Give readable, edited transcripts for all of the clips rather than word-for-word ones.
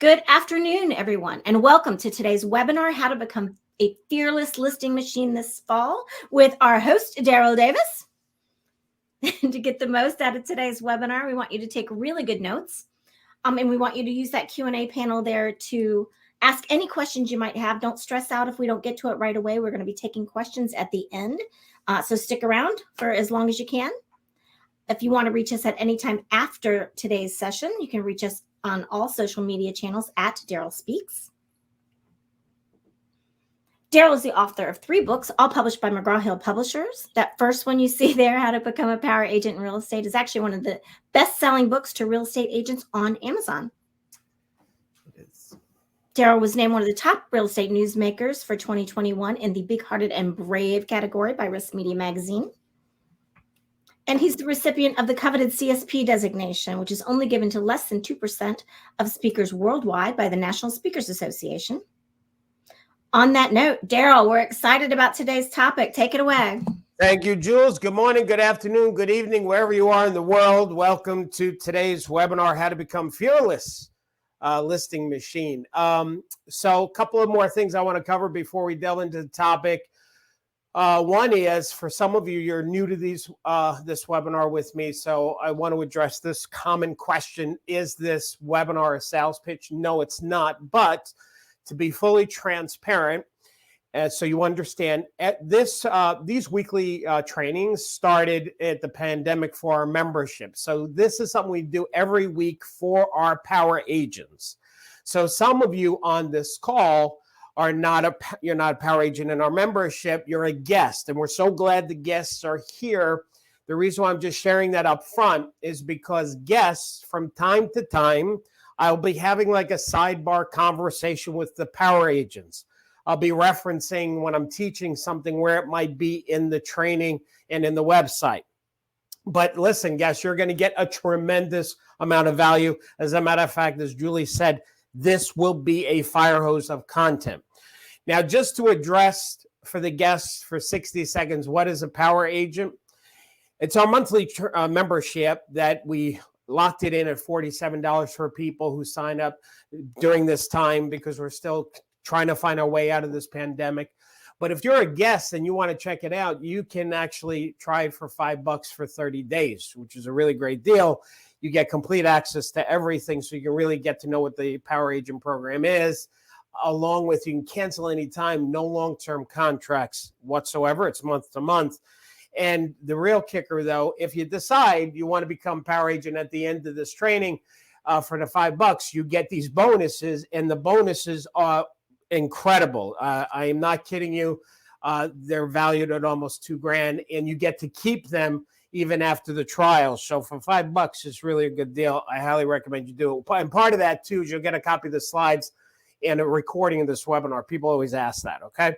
Good afternoon, everyone, and welcome to today's webinar, How to Become a Fearless Listing Machine this fall, with our host, Darryl Davis. To get the most out of today's webinar, we want you to take really good notes, and we want you to use that Q&A panel there to ask any questions you might have. Don't stress out if we don't get to it right away. We're going to be taking questions at the end, so stick around for as long as you can. If you want to reach us at any time after today's session, you can reach us on all social media channels at Darryl Speaks. Darryl is the author of 3 books, all published by McGraw-Hill Publishers. That first one you see there, How to Become a Power Agent in Real Estate, is actually one of the best-selling books to real estate agents on Amazon. Darryl was named one of the top real estate newsmakers for 2021 in the Big Hearted and Brave category by Risk Media Magazine. And he's the recipient of the coveted CSP designation, which is only given to less than 2% of speakers worldwide by the National Speakers Association. On that note, Darryl, we're excited about today's topic. Take it away. Thank you, Jules. Good morning, good afternoon, good evening, wherever you are in the world. Welcome to today's webinar, How to Become Fearless Listing Machine. So a couple of more things I want to cover before we delve into the topic. One is, for some of you, you're new to this webinar with me, so I want to address this common question. Is this webinar a sales pitch? No, it's not. But to be fully transparent, so you understand, these weekly trainings started at the pandemic for our membership. So this is something we do every week for our power agents. So some of you on this call you're not a power agent in our membership, you're a guest, and we're so glad the guests are here. The reason why I'm just sharing that up front is because guests, from time to time, I'll be having like a sidebar conversation with the power agents. I'll be referencing when I'm teaching something where it might be in the training and in the website. But listen, guests, you're going to get a tremendous amount of value. As a matter of fact, as Julie said, this will be a fire hose of content. Now, just to address for the guests for 60 seconds, what is a power agent? It's our monthly membership that we locked it in at $47 for people who sign up during this time, because we're still trying to find our way out of this pandemic. But if you're a guest and you want to check it out, you can actually try it for $5 for 30 days, which is a really great deal. You get complete access to everything, so you can really get to know what the Power Agent program is. Along with, you can cancel anytime, no long-term contracts whatsoever. It's month to month. And the real kicker, though, if you decide you want to become Power Agent at the end of this training for the $5, you get these bonuses, and the bonuses are incredible. I am not kidding you. They're valued at almost $2,000, and you get to keep them even after the trial. So for $5, it's really a good deal. I highly recommend you do it. And part of that, too, is you'll get a copy of the slides and a recording of this webinar. People always ask that, okay?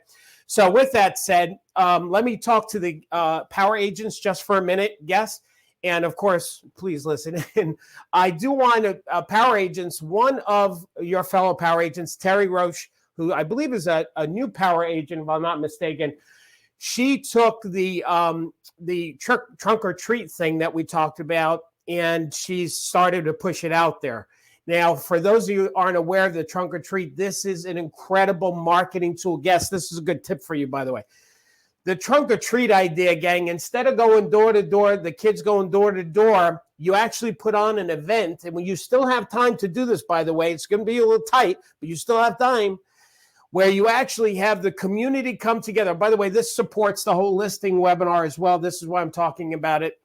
So with that said, let me talk to the power agents just for a minute, guests. And of course, please listen in. I do want power agents, one of your fellow power agents, Terry Roche, who I believe is a new power agent, if I'm not mistaken. She took the trunk or treat thing that we talked about, and she started to push it out there. Now, for those of you who aren't aware of the trunk or treat, this is an incredible marketing tool. Guess this is a good tip for you, by the way. The trunk or treat idea, gang, instead of going door to door, the kids going door to door, you actually put on an event. And when you still have time to do this, by the way, it's going to be a little tight, but you still have time, where you actually have the community come together. By the way, this supports the whole listing webinar as well. This is why I'm talking about it.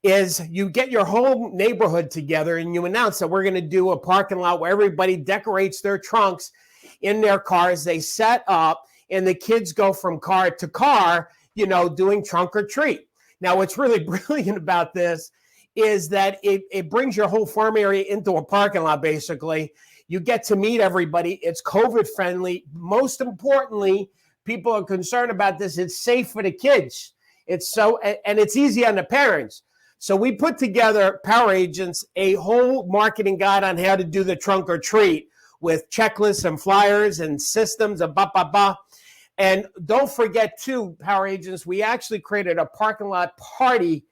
Is you get your whole neighborhood together and you announce that we're going to do a parking lot where everybody decorates their trunks in their cars. They set up, and the kids go from car to car, doing trunk or treat. Now, what's really brilliant about this is that it brings your whole farm area into a parking lot, basically. You get to meet everybody. It's COVID friendly. Most importantly, people are concerned about this. It's safe for the kids. And it's easy on the parents. So we put together, power agents, a whole marketing guide on how to do the trunk or treat with checklists and flyers and systems and And don't forget, too, power agents, we actually created a parking lot party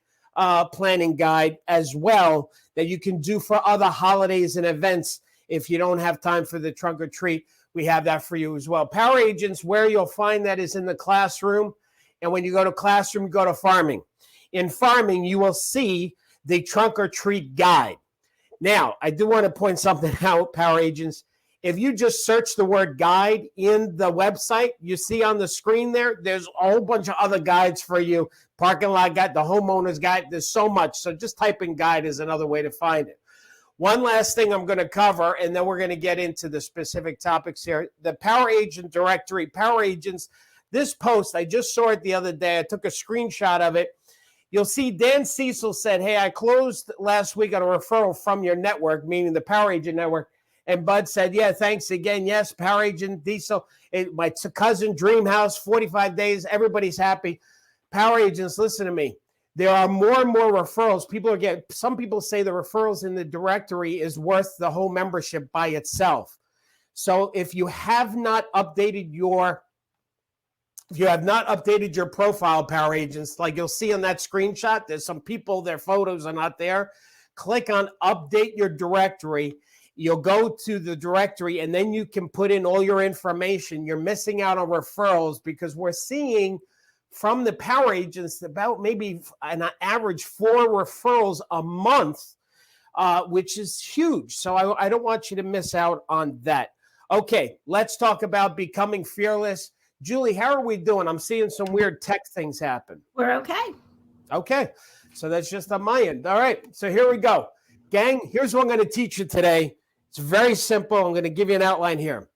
planning guide as well that you can do for other holidays and events If you don't have time for the trunk or treat, we have that for you as well. Power Agents, where you'll find that is in the classroom. And when you go to classroom, go to farming. In farming, you will see the trunk or treat guide. Now, I do want to point something out, Power Agents. If you just search the word guide in the website, you see on the screen there's a whole bunch of other guides for you. Parking lot guide, the homeowner's guide, there's so much. So just type in guide is another way to find it. One last thing I'm going to cover, and then we're going to get into the specific topics here. The Power Agent Directory, Power Agents, this post, I just saw it the other day. I took a screenshot of it. You'll see Dan Cecil said, hey, I closed last week on a referral from your network, meaning the Power Agent Network. And Bud said, yeah, thanks again. Yes, Power Agent Diesel, my cousin Dream House, 45 days. Everybody's happy. Power Agents, listen to me. There are more and more referrals. Some people say the referrals in the directory is worth the whole membership by itself. So if you have not updated your profile, Power Agents, like you'll see on that screenshot, there's some people, their photos are not there. Click on update your directory. You'll go to the directory and then you can put in all your information. You're missing out on referrals because we're seeing from the Power Agents about maybe an average 4 referrals a month, which is huge. So I don't want you to miss out on that. Okay, let's talk about becoming fearless. Julie, how are we doing? I'm seeing some weird tech things happen. We're okay. Okay, so that's just on my end. All right, so here we go. Gang, here's what I'm going to teach you today. It's very simple. I'm going to give you an outline here.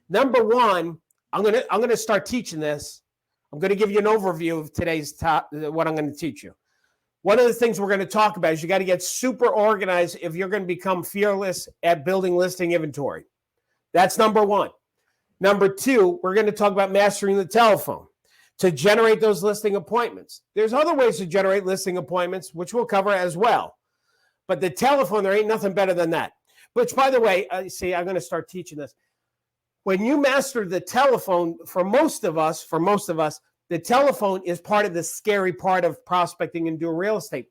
Number one, I'm going to start teaching this. I'm going to give you an overview of today's what I'm going to teach you. One of the things we're going to talk about is you got to get super organized if you're going to become fearless at building listing inventory. That's number one. Number two, we're going to talk about mastering the telephone to generate those listing appointments. There's other ways to generate listing appointments, which we'll cover as well. But the telephone, there ain't nothing better than that. Which, by the way, see, I'm going to start teaching this. When you master the telephone, for most of us, the telephone is part of the scary part of prospecting and doing real estate.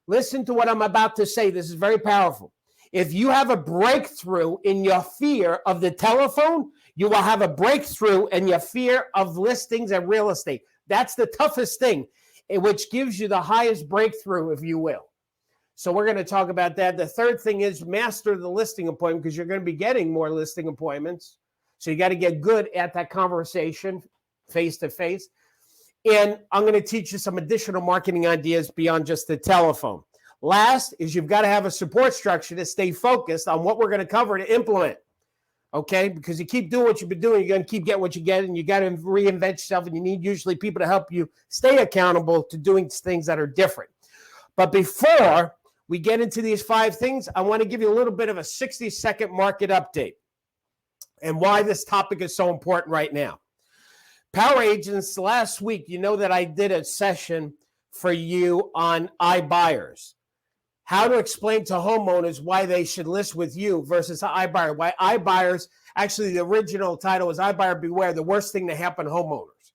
Listen to what I'm about to say. This is very powerful. If you have a breakthrough in your fear of the telephone, you will have a breakthrough in your fear of listings and real estate. That's the toughest thing, which gives you the highest breakthrough, if you will. So we're going to talk about that. The third thing is master the listing appointment because you're going to be getting more listing appointments. So you got to get good at that conversation face-to-face. And I'm going to teach you some additional marketing ideas beyond just the telephone. Last is you've got to have a support structure to stay focused on what we're going to cover to implement. Okay? Because you keep doing what you've been doing, you're going to keep getting what you get, and you got to reinvent yourself, and you need usually people to help you stay accountable to doing things that are different. But before we get into these 5 things, I want to give you a little bit of a 60-second market update and why this topic is so important right now. Power Agents, last week, you know that I did a session for you on iBuyers. How to explain to homeowners why they should list with you versus iBuyer. Why iBuyers, actually the original title was iBuyer Beware, the worst thing to happen to homeowners.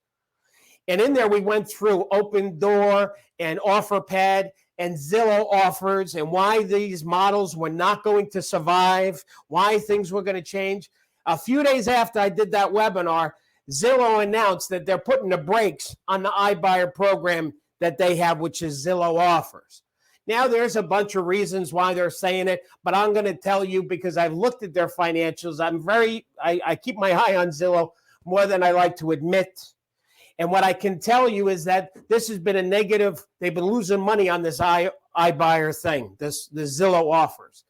And in there we went through Open Door and OfferPad and Zillow offers and why these models were not going to survive, why things were going to change. A few days after I did that webinar, Zillow announced that they're putting the brakes on the iBuyer program that they have, which is Zillow Offers. Now, there's a bunch of reasons why they're saying it, but I'm going to tell you because I've looked at their financials. I keep my eye on Zillow more than I like to admit. And what I can tell you is that this has been a negative. They've been losing money on this iBuyer thing, the Zillow Offers.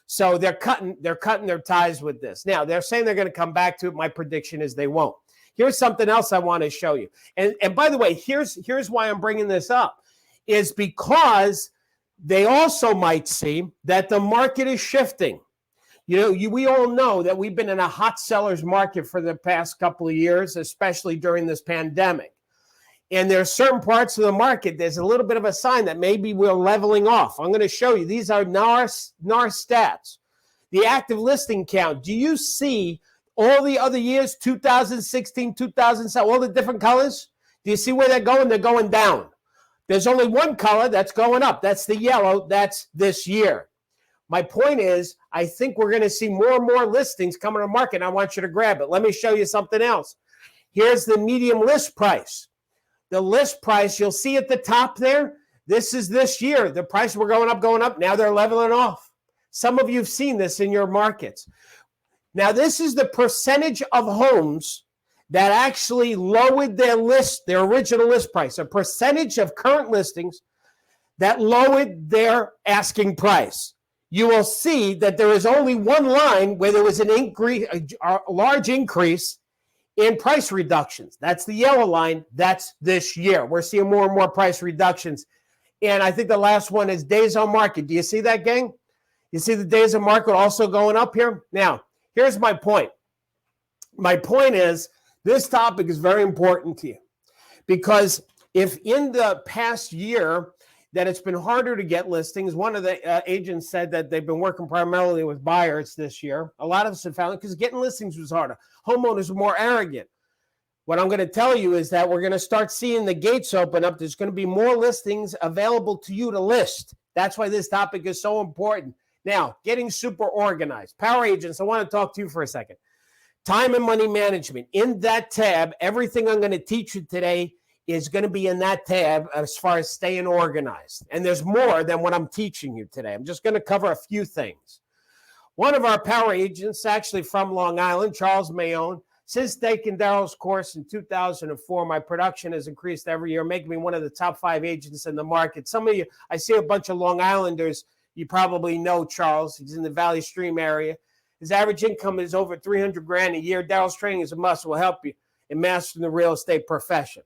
So they're cutting their ties with this. Now, they're saying they're going to come back to it. My prediction is they won't. Here's something else I want to show you. And by the way, here's why I'm bringing this up, is because they also might see that the market is shifting. You know, we all know that we've been in a hot sellers market for the past couple of years, especially during this pandemic. And there's certain parts of the market, there's a little bit of a sign that maybe we're leveling off. I'm going to show you. These are NAR stats. The active listing count. Do you see all the other years, 2016, 2007, all the different colors? Do you see where they're going? They're going down. There's only one color that's going up. That's the yellow. That's this year. My point is, I think we're going to see more and more listings coming to market. And I want you to grab it. Let me show you something else. Here's the medium list price. The list price, you'll see at the top there, this is this year. The prices were going up. Now they're leveling off. Some of you have seen this in your markets. Now, this is the percentage of homes that actually lowered their original list price, a percentage of current listings that lowered their asking price. You will see that there is only one line where there was an increase, a large increase in price reductions. That's the yellow line. That's this year. We're seeing more and more price reductions. And I think the last one is days on market. Do you see that, gang? You see the days on market also going up here? Now, here's my point. My point is this topic is very important to you because if in the past year that it's been harder to get listings, one of the agents said that they've been working primarily with buyers this year. A lot of us have found it because getting listings was harder. Homeowners were more arrogant. What I'm going to tell you is that we're going to start seeing the gates open up. There's going to be more listings available to you to list. That's why this topic is so important. Now, getting super organized. Power agents, I want to talk to you for a second. Time and money management. In that tab, everything I'm going to teach you today is going to be in that tab as far as staying organized. And there's more than what I'm teaching you today. I'm just going to cover a few things. One of our power agents, actually from Long Island, Charles Mayone, since taking Darryl's course in 2004, my production has increased every year, making me one of the top 5 agents in the market. Some of you, I see a bunch of Long Islanders. You probably know Charles. He's in the Valley Stream area. His average income is over $300,000 a year. Darryl's training is a must. Will help you in mastering the real estate profession.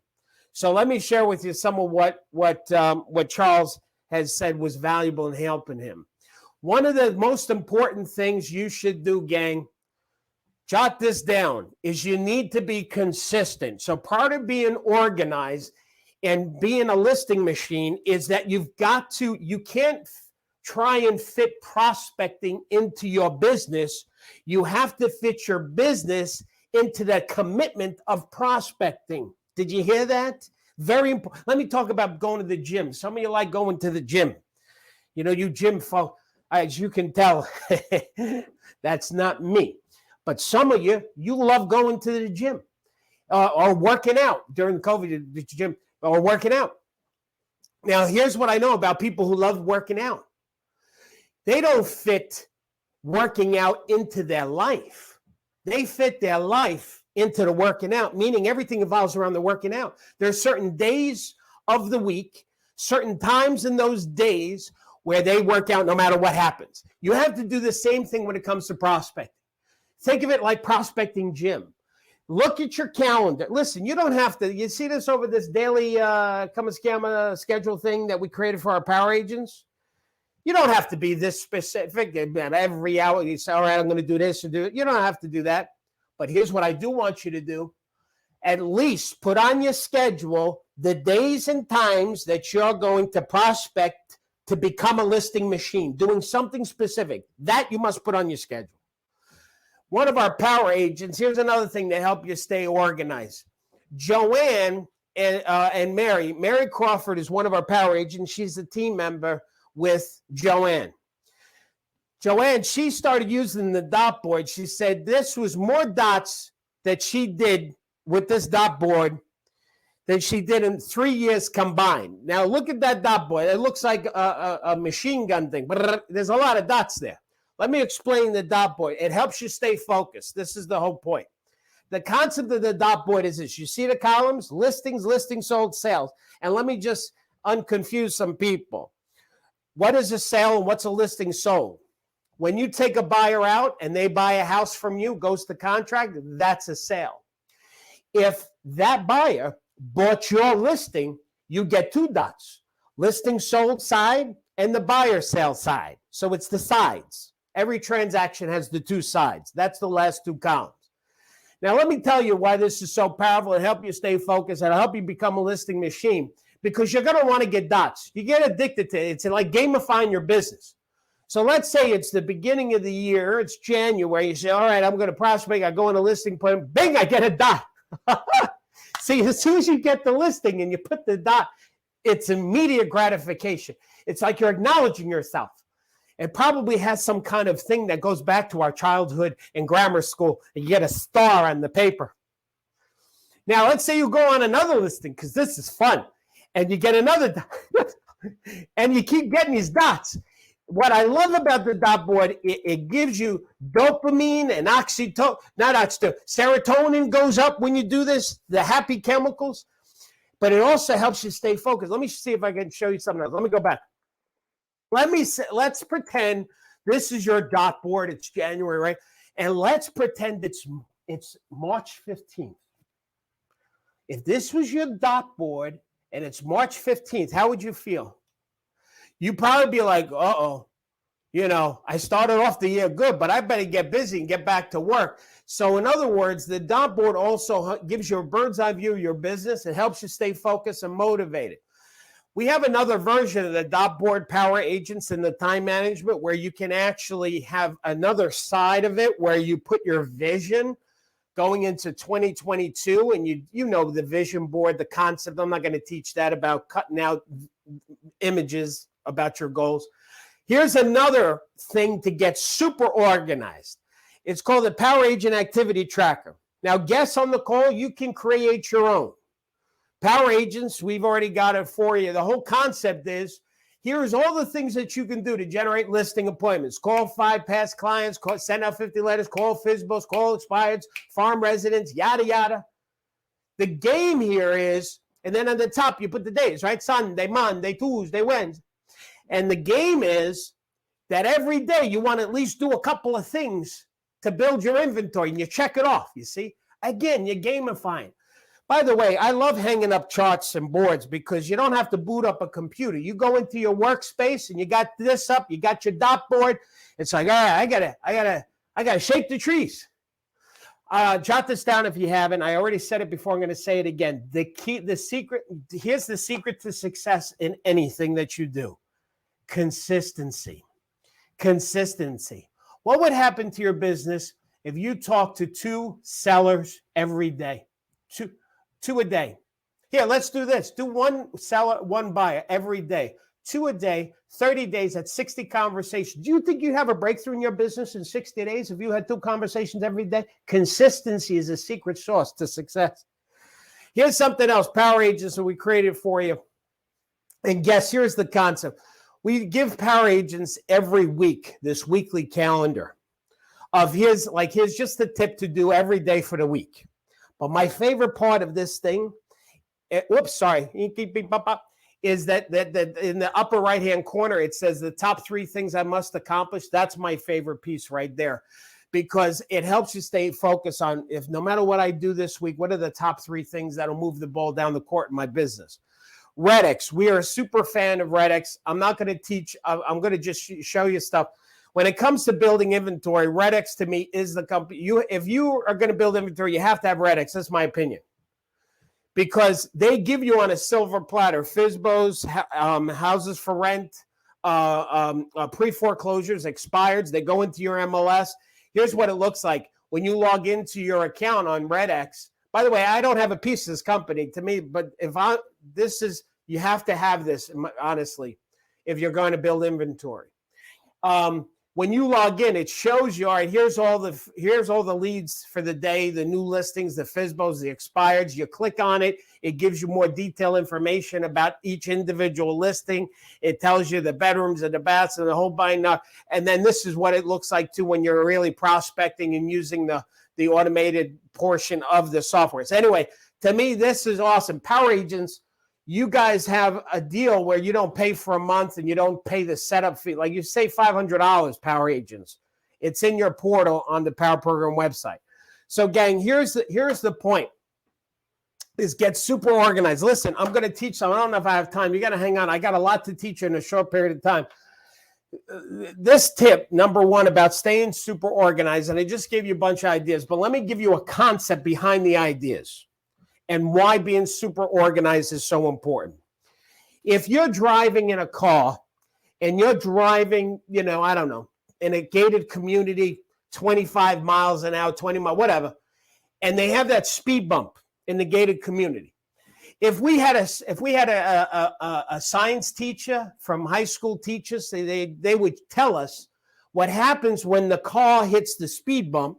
So let me share with you some of what Charles has said was valuable in helping him. One of the most important things you should do, gang, jot this down, is you need to be consistent. So part of being organized and being a listing machine is that you can't try and fit prospecting into your business. You have to fit your business into the commitment of prospecting. Did you hear that? Very important. Let me talk about going to the gym. Some of you like going to the gym. You know, you gym folk, as you can tell, that's not me. But some of you love going to the gym or working out during COVID, the gym, or working out. Now, here's what I know about people who love working out. They don't fit working out into their life. They fit their life into the working out, meaning everything evolves around the working out. There are certain days of the week, certain times in those days where they work out no matter what happens. You have to do the same thing when it comes to prospecting. Think of it like prospecting gym. Look at your calendar. Listen, you don't have to. You see this over this daily come and scam schedule thing that we created for our power agents? You don't have to be this specific. Every hour you say, all right, I'm going to do this and do it. You don't have to do that. But here's what I do want you to do. At least put on your schedule the days and times that you're going to prospect to become a listing machine, doing something specific. That you must put on your schedule. One of our power agents, here's another thing to help you stay organized. Joanne and Mary Crawford is one of our power agents. She's a team member with Joanne. Joanne, she started using the dot board. She said this was more dots that she did with this dot board than she did in 3 years combined. Now, look at that dot board. It looks like a machine gun thing, but there's a lot of dots there. Let me explain the dot board. It helps you stay focused. This is the whole point. The concept of the dot board is this. You see the columns? Listings, sold, sales. And let me just unconfuse some people. What is a sale and what's a listing sold? When you take a buyer out and they buy a house from you, goes to contract, that's a sale. If that buyer bought your listing, you get 2 dots. Listing sold side and the buyer sale side. So it's the sides. Every transaction has the 2 sides. That's the last 2 columns. Now, let me tell you why this is so powerful and help you stay focused and help you become a listing machine. Because you're going to want to get dots. You get addicted to it. It's like gamifying your business. So let's say it's the beginning of the year. It's January. You say, all right, I'm going to prospect. I go in a listing point. Bing, I get a dot. See, as soon as you get the listing and you put the dot, it's immediate gratification. It's like you're acknowledging yourself. It probably has some kind of thing that goes back to our childhood in grammar school, and you get a star on the paper. Now, let's say you go on another listing, because this is fun, and you get another, and you keep getting these dots. What I love about the dot board, it gives you dopamine and serotonin goes up when you do this, the happy chemicals, but it also helps you stay focused. Let me see if I can show you something else. Let me go back. Let's pretend this is your dot board. It's January, right? And let's pretend it's March 15th. If this was your dot board and it's March 15th, how would you feel? You'd probably be like, uh-oh, I started off the year good, but I better get busy and get back to work. So in other words, the dot board also gives you a bird's eye view of your business. It helps you stay focused and motivated. We have another version of the dot board, Power Agents, in the time management, where you can actually have another side of it where you put your vision going into 2022, and you know the vision board, the concept. I'm not going to teach that about cutting out images about your goals. Here's another thing to get super organized. It's called the Power Agent Activity Tracker. Now, guests on the call, you can create your own. Power Agents, we've already got it for you. The whole concept is, here's all the things that you can do to generate listing appointments. Call 5 past clients, send out 50 letters, call Fizbos, call expireds, farm residents, yada, yada. The game here is, and then on the top, you put the days, right? Sunday, Monday, Tuesday, Wednesday. And the game is that every day you want to at least do a couple of things to build your inventory, and you check it off, you see? Again, you're gamifying. By the way, I love hanging up charts and boards because you don't have to boot up a computer. You go into your workspace and you got this up, you got your dot board. It's like, all right, I gotta shake the trees. Jot this down if you haven't. I already said it before. I'm going to say it again. Here's the secret to success in anything that you do. Consistency. What would happen to your business if you talk to 2 sellers every day? Two a day. Here, let's do this. Do 1 seller, 1 buyer every day. 2 a day, 30 days, that's 60 conversations. Do you think you have a breakthrough in your business in 60 days if you had 2 conversations every day? Consistency is a secret sauce to success. Here's something else, Power Agents, that we created for you. And guess, here's the concept. We give Power Agents every week this weekly calendar of here's just the tip to do every day for the week. But my favorite part of this thing, is that in the upper right-hand corner, it says the top 3 things I must accomplish. That's my favorite piece right there, because it helps you stay focused on, if no matter what I do this week, what are the top 3 things that'll move the ball down the court in my business? Redx, we are a super fan of Redx. I'm not going to teach. I'm going to just show you stuff. When it comes to building inventory, Redx to me is the company. If you are going to build inventory, you have to have Redx. That's my opinion. Because they give you on a silver platter, Fizbos, houses for rent, pre-foreclosures, expireds. They go into your MLS. Here's what it looks like when you log into your account on Redx. By the way, I don't have a piece of this company to me, but you have to have this, honestly, if you're going to build inventory. When you log in, it shows you, all right, here's all the leads for the day, the new listings, the Fizbos, the expireds. You click on it. It gives you more detailed information about each individual listing. It tells you the bedrooms and the baths and the whole buying. And then this is what it looks like too when you're really prospecting and using the automated portion of the software. So anyway, to me, this is awesome. Power Agents, you guys have a deal where you don't pay for a month and you don't pay the setup fee. Like you save $500, Power Agents. It's in your portal on the Power Program website. So gang, here's the point, is get super organized. Listen, I'm going to teach some. I don't know if I have time. You got to hang on. I got a lot to teach you in a short period of time. This tip, number 1, about staying super organized, and I just gave you a bunch of ideas, but let me give you a concept behind the ideas and why being super organized is so important. If you're driving in a car and you're driving, I don't know, in a gated community, 25 miles an hour, 20 miles, whatever, and they have that speed bump in the gated community. If we had a science teacher from high school teachers, they would tell us what happens when the car hits the speed bump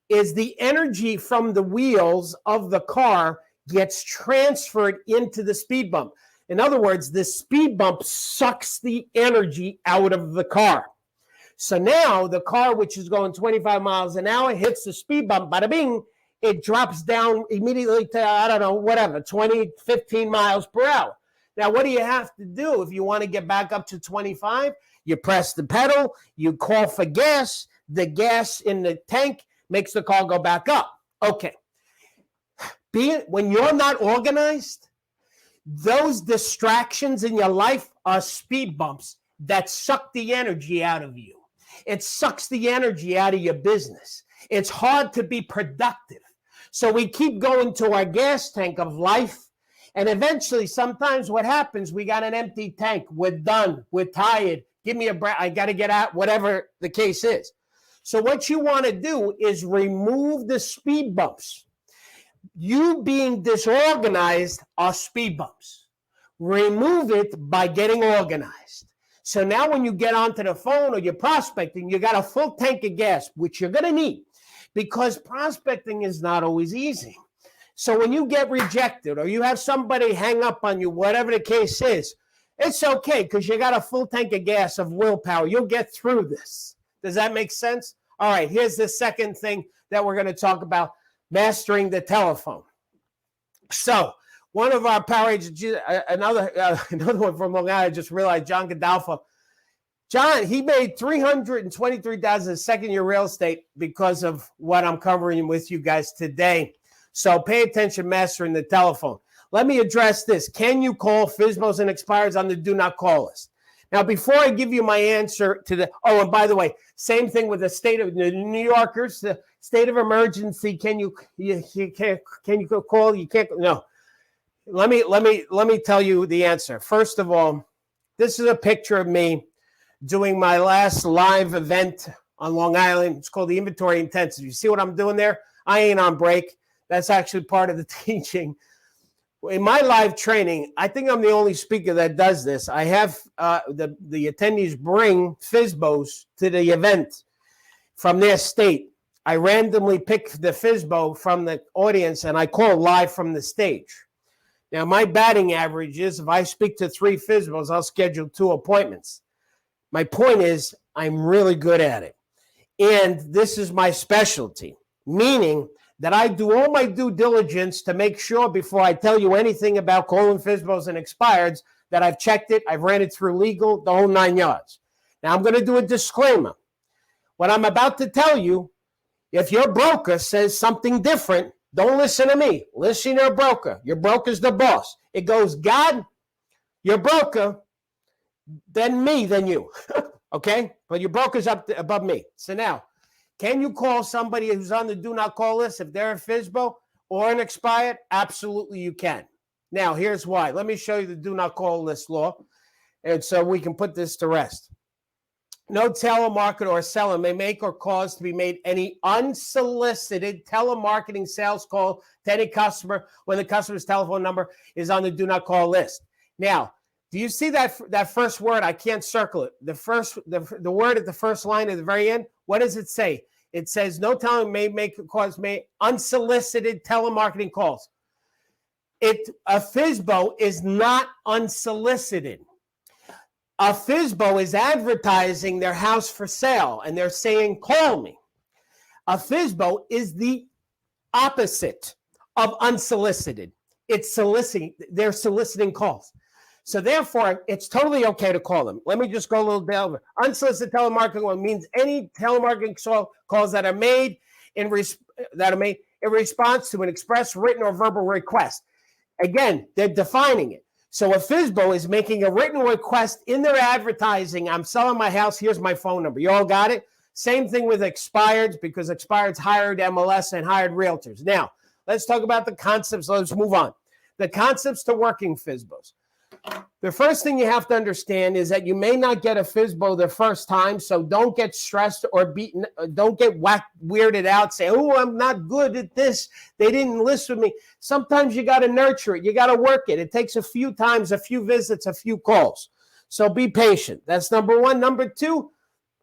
is the energy from the wheels of the car gets transferred into the speed bump. In other words, the speed bump sucks the energy out of the car. So now the car, which is going 25 miles an hour, hits the speed bump, bada bing, it drops down immediately to, I don't know, whatever, 20, 15 miles per hour. Now, what do you have to do if you want to get back up to 25? You press the pedal, you call for gas, the gas in the tank makes the car go back up. Okay. When you're not organized, those distractions in your life are speed bumps that suck the energy out of you. It sucks the energy out of your business. It's hard to be productive. So we keep going to our gas tank of life. And eventually, sometimes what happens, we got an empty tank. We're done. We're tired. Give me a break. I got to get out, whatever the case is. So what you want to do is remove the speed bumps. You being disorganized are speed bumps. Remove it by getting organized. So now when you get onto the phone or you're prospecting, you got a full tank of gas, which you're going to need because prospecting is not always easy. So when you get rejected or you have somebody hang up on you, whatever the case is, it's okay because you got a full tank of gas of willpower. You'll get through this. Does that make sense? All right, here's the second thing that we're going to talk about, mastering the telephone. So one of our power agents, another one from Long Island, I just realized, John Gadalfa. John, he made $323,000 second-year real estate because of what I'm covering with you guys today. So pay attention, mastering the telephone. Let me address this. Can you call Fizbos and expireds on the do not call list? Now, before I give you my answer to the, and by the way, same thing with the state of the New Yorkers, the state of emergency. Can you call? You can't. No. Let me tell you the answer. First of all, this is a picture of me doing my last live event on Long Island. It's called the Inventory Intensive. You see what I'm doing there? I ain't on break. That's actually part of the teaching. In my live training, I think I'm the only speaker that does this. I have the attendees bring Fizbos to the event from their state. I randomly pick the Fizbo from the audience and I call live from the stage. Now, my batting average is if I speak to 3 Fizbos, I'll schedule 2 appointments. My point is I'm really good at it. And this is my specialty, meaning that I do all my due diligence to make sure before I tell you anything about calling Fizbos and expireds that I've checked it, I've ran it through legal, the whole 9 yards. Now, I'm going to do a disclaimer. What I'm about to tell you, if your broker says something different, don't listen to me. Listen to your broker. Your broker's the boss. It goes God, your broker, then me, then you. Okay? But your broker's above me. So now, can you call somebody who's on the do not call list if they're a Fizbo or an expired? Absolutely, you can. Now, here's why. Let me show you the do not call list law, and so we can put this to rest. No telemarketer or seller may make or cause to be made any unsolicited telemarketing sales call to any customer when the customer's telephone number is on the do not call list. Now, do you see that first word? I can't circle it. The word at the first line at the very end, what does it say? It says no telling may make or cause may unsolicited telemarketing calls. A Fizbo is not unsolicited. A Fizbo is advertising their house for sale, and they're saying, call me. A Fizbo is the opposite of unsolicited. It's soliciting. They're soliciting calls. So therefore, it's totally okay to call them. Let me just go a little bit over. Unsolicited telemarketing means any telemarketing calls that are made in response to an express, written, or verbal request. Again, they're defining it. So a Fizbo is making a written request in their advertising. I'm selling my house. Here's my phone number. You all got it? Same thing with expireds, because expireds hired MLS and hired realtors. Now, let's talk about the concepts. Let's move on. The concepts to working Fizbos. The first thing you have to understand is that you may not get a Fizbo the first time, so don't get stressed or beaten. Don't get weirded out. Say, oh, I'm not good at this. They didn't list with me. Sometimes you got to nurture it. You got to work it. It takes a few times, a few visits, a few calls. So be patient. That's number one. Number two,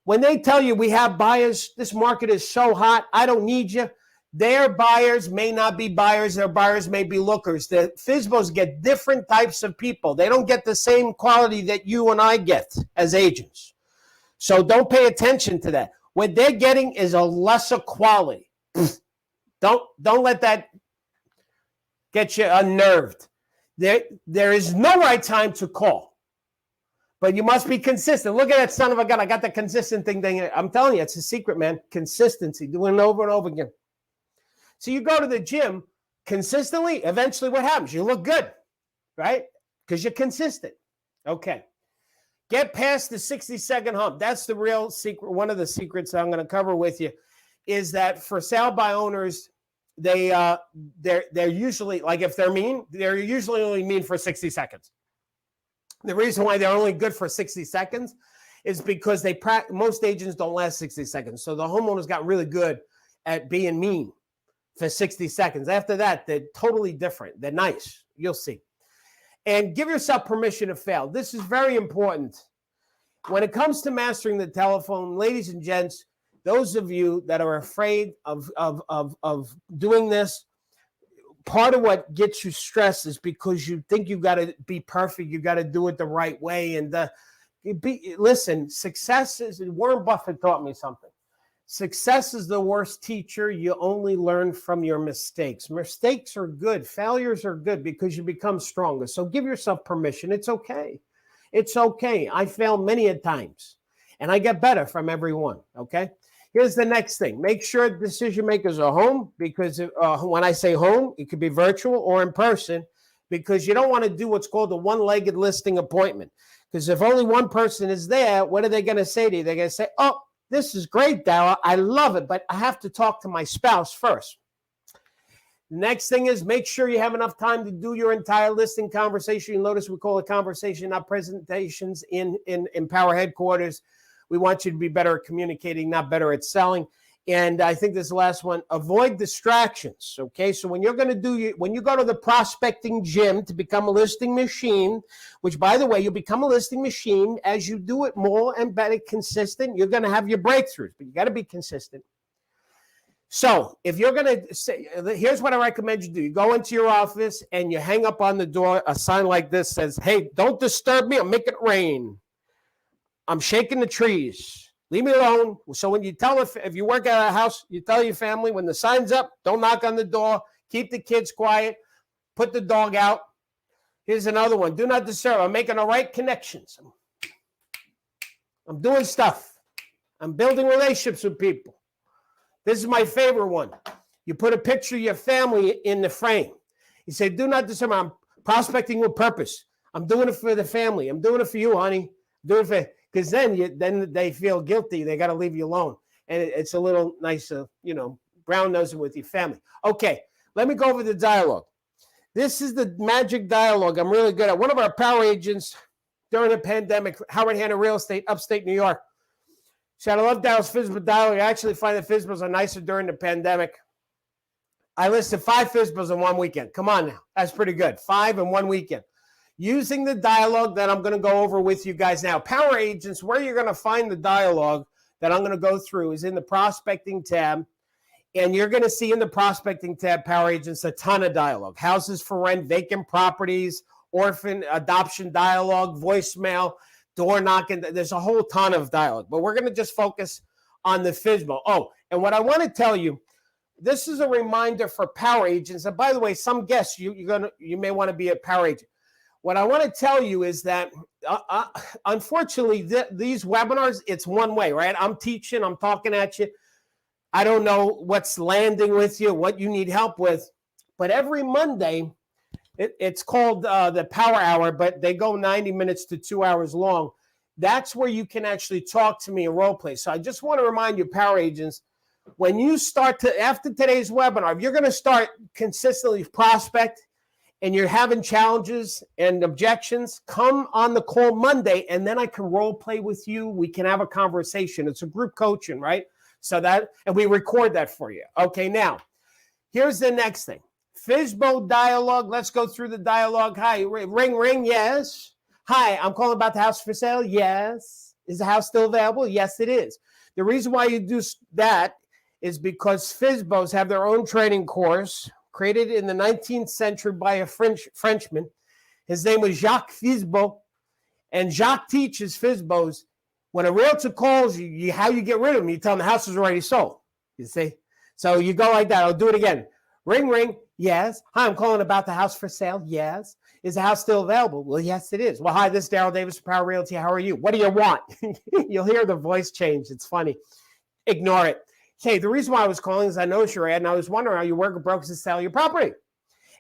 when they tell you we have buyers, this market is so hot, I don't need you. Their buyers may not be buyers. Their buyers may be lookers. The Fizbos get different types of people. They don't get the same quality that you and I get as agents. So don't pay attention to that. What they're getting is a lesser quality. Don't let that get you unnerved. There is no right time to call. But you must be consistent. Look at that son of a gun. I got the consistent thing. I'm telling you, it's a secret, man. Consistency, doing it over and over again. So you go to the gym consistently, eventually what happens? You look good, right? Because you're consistent. Okay. Get past the 60-second hump. That's the real secret. One of the secrets I'm going to cover with you is that for sale by owners, they're usually, like if they're mean, they're usually only mean for 60 seconds. The reason why they're only good for 60 seconds is because most agents don't last 60 seconds. So the homeowners got really good at being mean for 60 seconds. After that, they're totally different. They're nice. You'll see. And give yourself permission to fail. This is very important. When it comes to mastering the telephone, ladies and gents, those of you that are afraid of doing this, part of what gets you stressed is because you think you got to be perfect. You got to do it the right way. And listen, success is, Warren Buffett taught me something. Success is the worst teacher. You only learn from your mistakes. Mistakes are good. Failures are good because you become stronger. So give yourself permission. It's okay. It's okay. I fail many a times, and I get better from every one, okay? Here's the next thing. Make sure decision makers are home, because when I say home, it could be virtual or in person, because you don't want to do what's called a one-legged listing appointment. Because if only one person is there, what are they going to say to you? They're going to say, oh, this is great, Darryl. I love it, but I have to talk to my spouse first. The next thing is make sure you have enough time to do your entire listing conversation. You'll notice we call it conversation, not presentations in Power Headquarters. We want you to be better at communicating, not better at selling. And I think this is the last one. Avoid distractions, okay? So when you're going to when you go to the prospecting gym to become a listing machine, which, by the way, you become a listing machine as you do it more and better consistent, you're going to have your breakthroughs, but you got to be consistent. So if you're going to say, here's what I recommend you do. You go into your office and you hang up on the door a sign like this says, hey, don't disturb me. I'm making it rain. I'm shaking the trees. Leave me alone. So when you if you work at a house, you tell your family when the sign's up, don't knock on the door, keep the kids quiet, put the dog out. Here's another one. Do not disturb. I'm making the right connections. I'm doing stuff. I'm building relationships with people. This is my favorite one. You put a picture of your family in the frame. You say, do not disturb. I'm prospecting with purpose. I'm doing it for the family. I'm doing it for you, honey. I'm doing it for... Because then they feel guilty. They got to leave you alone. And it's a little nicer, brown nosing with your family. Okay, let me go over the dialogue. This is the magic dialogue I'm really good at. One of our power agents during the pandemic, Howard Hanna Real Estate, upstate New York, said, I love Darryl's Fizbo Dialogue. I actually find that Fizbos are nicer during the pandemic. I listed 5 Fizbos in one weekend. Come on now. That's pretty good. 5 in one weekend. Using the dialogue that I'm going to go over with you guys now. Power agents, where you're going to find the dialogue that I'm going to go through is in the prospecting tab. And you're going to see in the prospecting tab, power agents, a ton of dialogue. Houses for rent, vacant properties, orphan adoption dialogue, voicemail, door knocking. There's a whole ton of dialogue. But we're going to just focus on the Fizbo. Oh, and what I want to tell you, this is a reminder for power agents. And by the way, some guests, you may want to be a power agent. What I want to tell you is that, unfortunately, these webinars, it's one way, right? I'm teaching, I'm talking at you. I don't know what's landing with you, what you need help with. But every Monday, it's called the Power Hour, but they go 90 minutes to 2 hours long. That's where you can actually talk to me and role play. So I just want to remind you, power agents, when you start after today's webinar, if you're going to start consistently prospect, and you're having challenges and objections, come on the call Monday, and then I can role play with you. We can have a conversation. It's a group coaching, right? And we record that for you. Okay, now, here's the next thing. Fizbo Dialogue. Let's go through the dialogue. Hi, ring, ring, yes. Hi, I'm calling about the house for sale. Yes. Is the house still available? Yes, it is. The reason why you do that is because Fizbos have their own training course created in the 19th century by a Frenchman. His name was Jacques Fizbo. And Jacques teaches Fizbos, when a realtor calls you, how you get rid of them, you tell them the house is already sold. You see? So you go like that. I'll do it again. Ring, ring. Yes. Hi, I'm calling about the house for sale. Yes. Is the house still available? Well, yes, it is. Well, hi, this is Darryl Davis, Power Realty. How are you? What do you want? You'll hear the voice change. It's funny. Ignore it. Hey, the reason why I was calling is I noticed your ad, and I was wondering how you work with brokers to sell your property.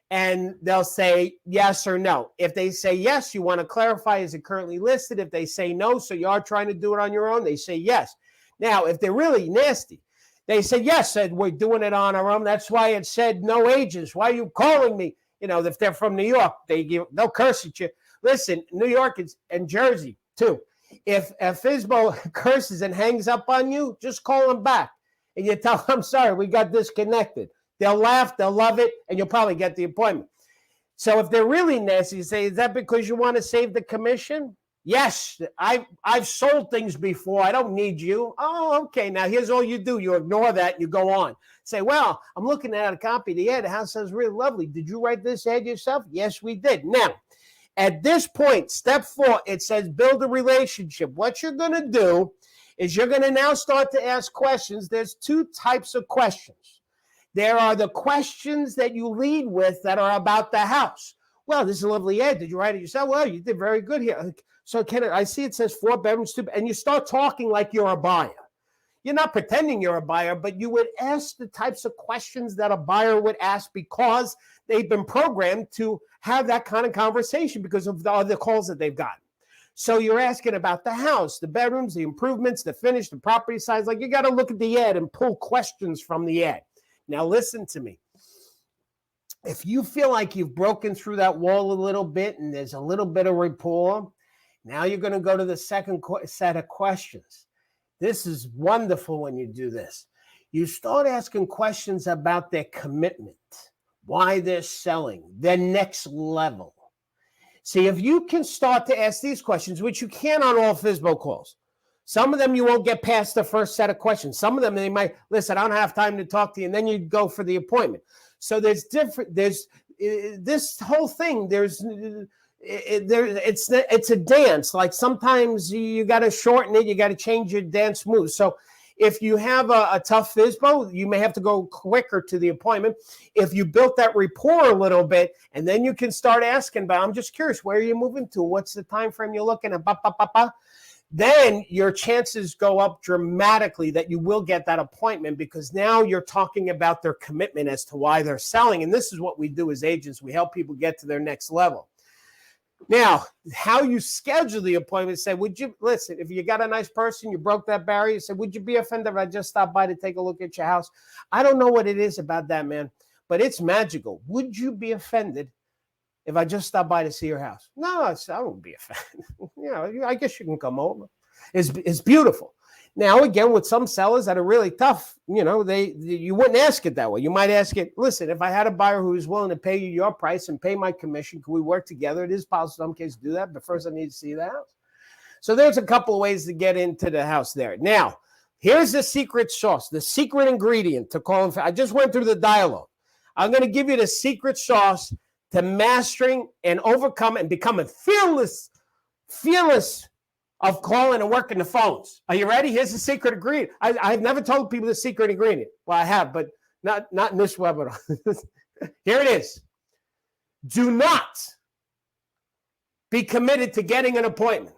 And they'll say yes or no. If they say yes, you want to clarify, is it currently listed? If they say no, so you are trying to do it on your own, they say yes. Now, if they're really nasty, they say yes, said we're doing it on our own. That's why it said no agents. Why are you calling me? You know, if they're from New York, they'll curse at you. Listen, New York and Jersey, too. If Fizbo curses and hangs up on you, just call him back. And you tell them, I'm sorry, we got disconnected. They'll laugh, they'll love it, and you'll probably get the appointment. So if they're really nasty, you say, is that because you want to save the commission? Yes, I've sold things before. I don't need you. Oh, okay. Now here's all you do. You ignore that and you go on. Say, well, I'm looking at a copy of the ad. The house sounds really lovely. Did you write this ad yourself? Yes, we did. Now, at this point, step 4, it says build a relationship. What you're going to do is you're going to now start to ask questions. There's 2 types of questions. There are the questions that you lead with that are about the house. Well, this is a lovely ad. Did you write it yourself? Well, you did very good here. So I see it says 4 bedrooms, 2, and you start talking like you're a buyer. You're not pretending you're a buyer, but you would ask the types of questions that a buyer would ask because they've been programmed to have that kind of conversation because of the other calls that they've gotten. So you're asking about the house, the bedrooms, the improvements, the finish, the property size. Like you got to look at the ad and pull questions from the ad. Now listen to me. If you feel like you've broken through that wall a little bit and there's a little bit of rapport, now you're going to go to the second set of questions. This is wonderful when you do this. You start asking questions about their commitment, why they're selling, their next level. See, if you can start to ask these questions, which you can on all Fizbo calls, some of them you won't get past the first set of questions. Some of them they might, listen, I don't have time to talk to you, and then you go for the appointment. So there's this whole thing, it's a dance. Like sometimes you got to shorten it, you got to change your dance moves. So if you have a tough Fizbo, you may have to go quicker to the appointment. If you built that rapport a little bit, and then you can start asking about, I'm just curious, where are you moving to? What's the time frame you're looking at? Then your chances go up dramatically that you will get that appointment because now you're talking about their commitment as to why they're selling. And this is what we do as agents. We help people get to their next level. Now, how you schedule the appointment, say, would you, listen, if you got a nice person, you broke that barrier, you said, would you be offended if I just stopped by to take a look at your house? I don't know what it is about that, man, but it's magical. Would you be offended if I just stopped by to see your house? No, I won't be offended. I guess you can come over. It's beautiful. Now, again, with some sellers that are really tough, you wouldn't ask it that way. You might ask it, listen, if I had a buyer who is willing to pay you your price and pay my commission, can we work together? It is possible in some cases to do that, but first I need to see the house. So there's a couple of ways to get into the house there. Now, here's the secret sauce, the secret ingredient to call. I just went through the dialogue. I'm going to give you the secret sauce to mastering and overcome and becoming fearless of calling and working the phones. Are you ready? Here's the secret ingredient. I've never told people the secret ingredient. Well, I have, but not in this webinar. Here it is. Do not be committed to getting an appointment.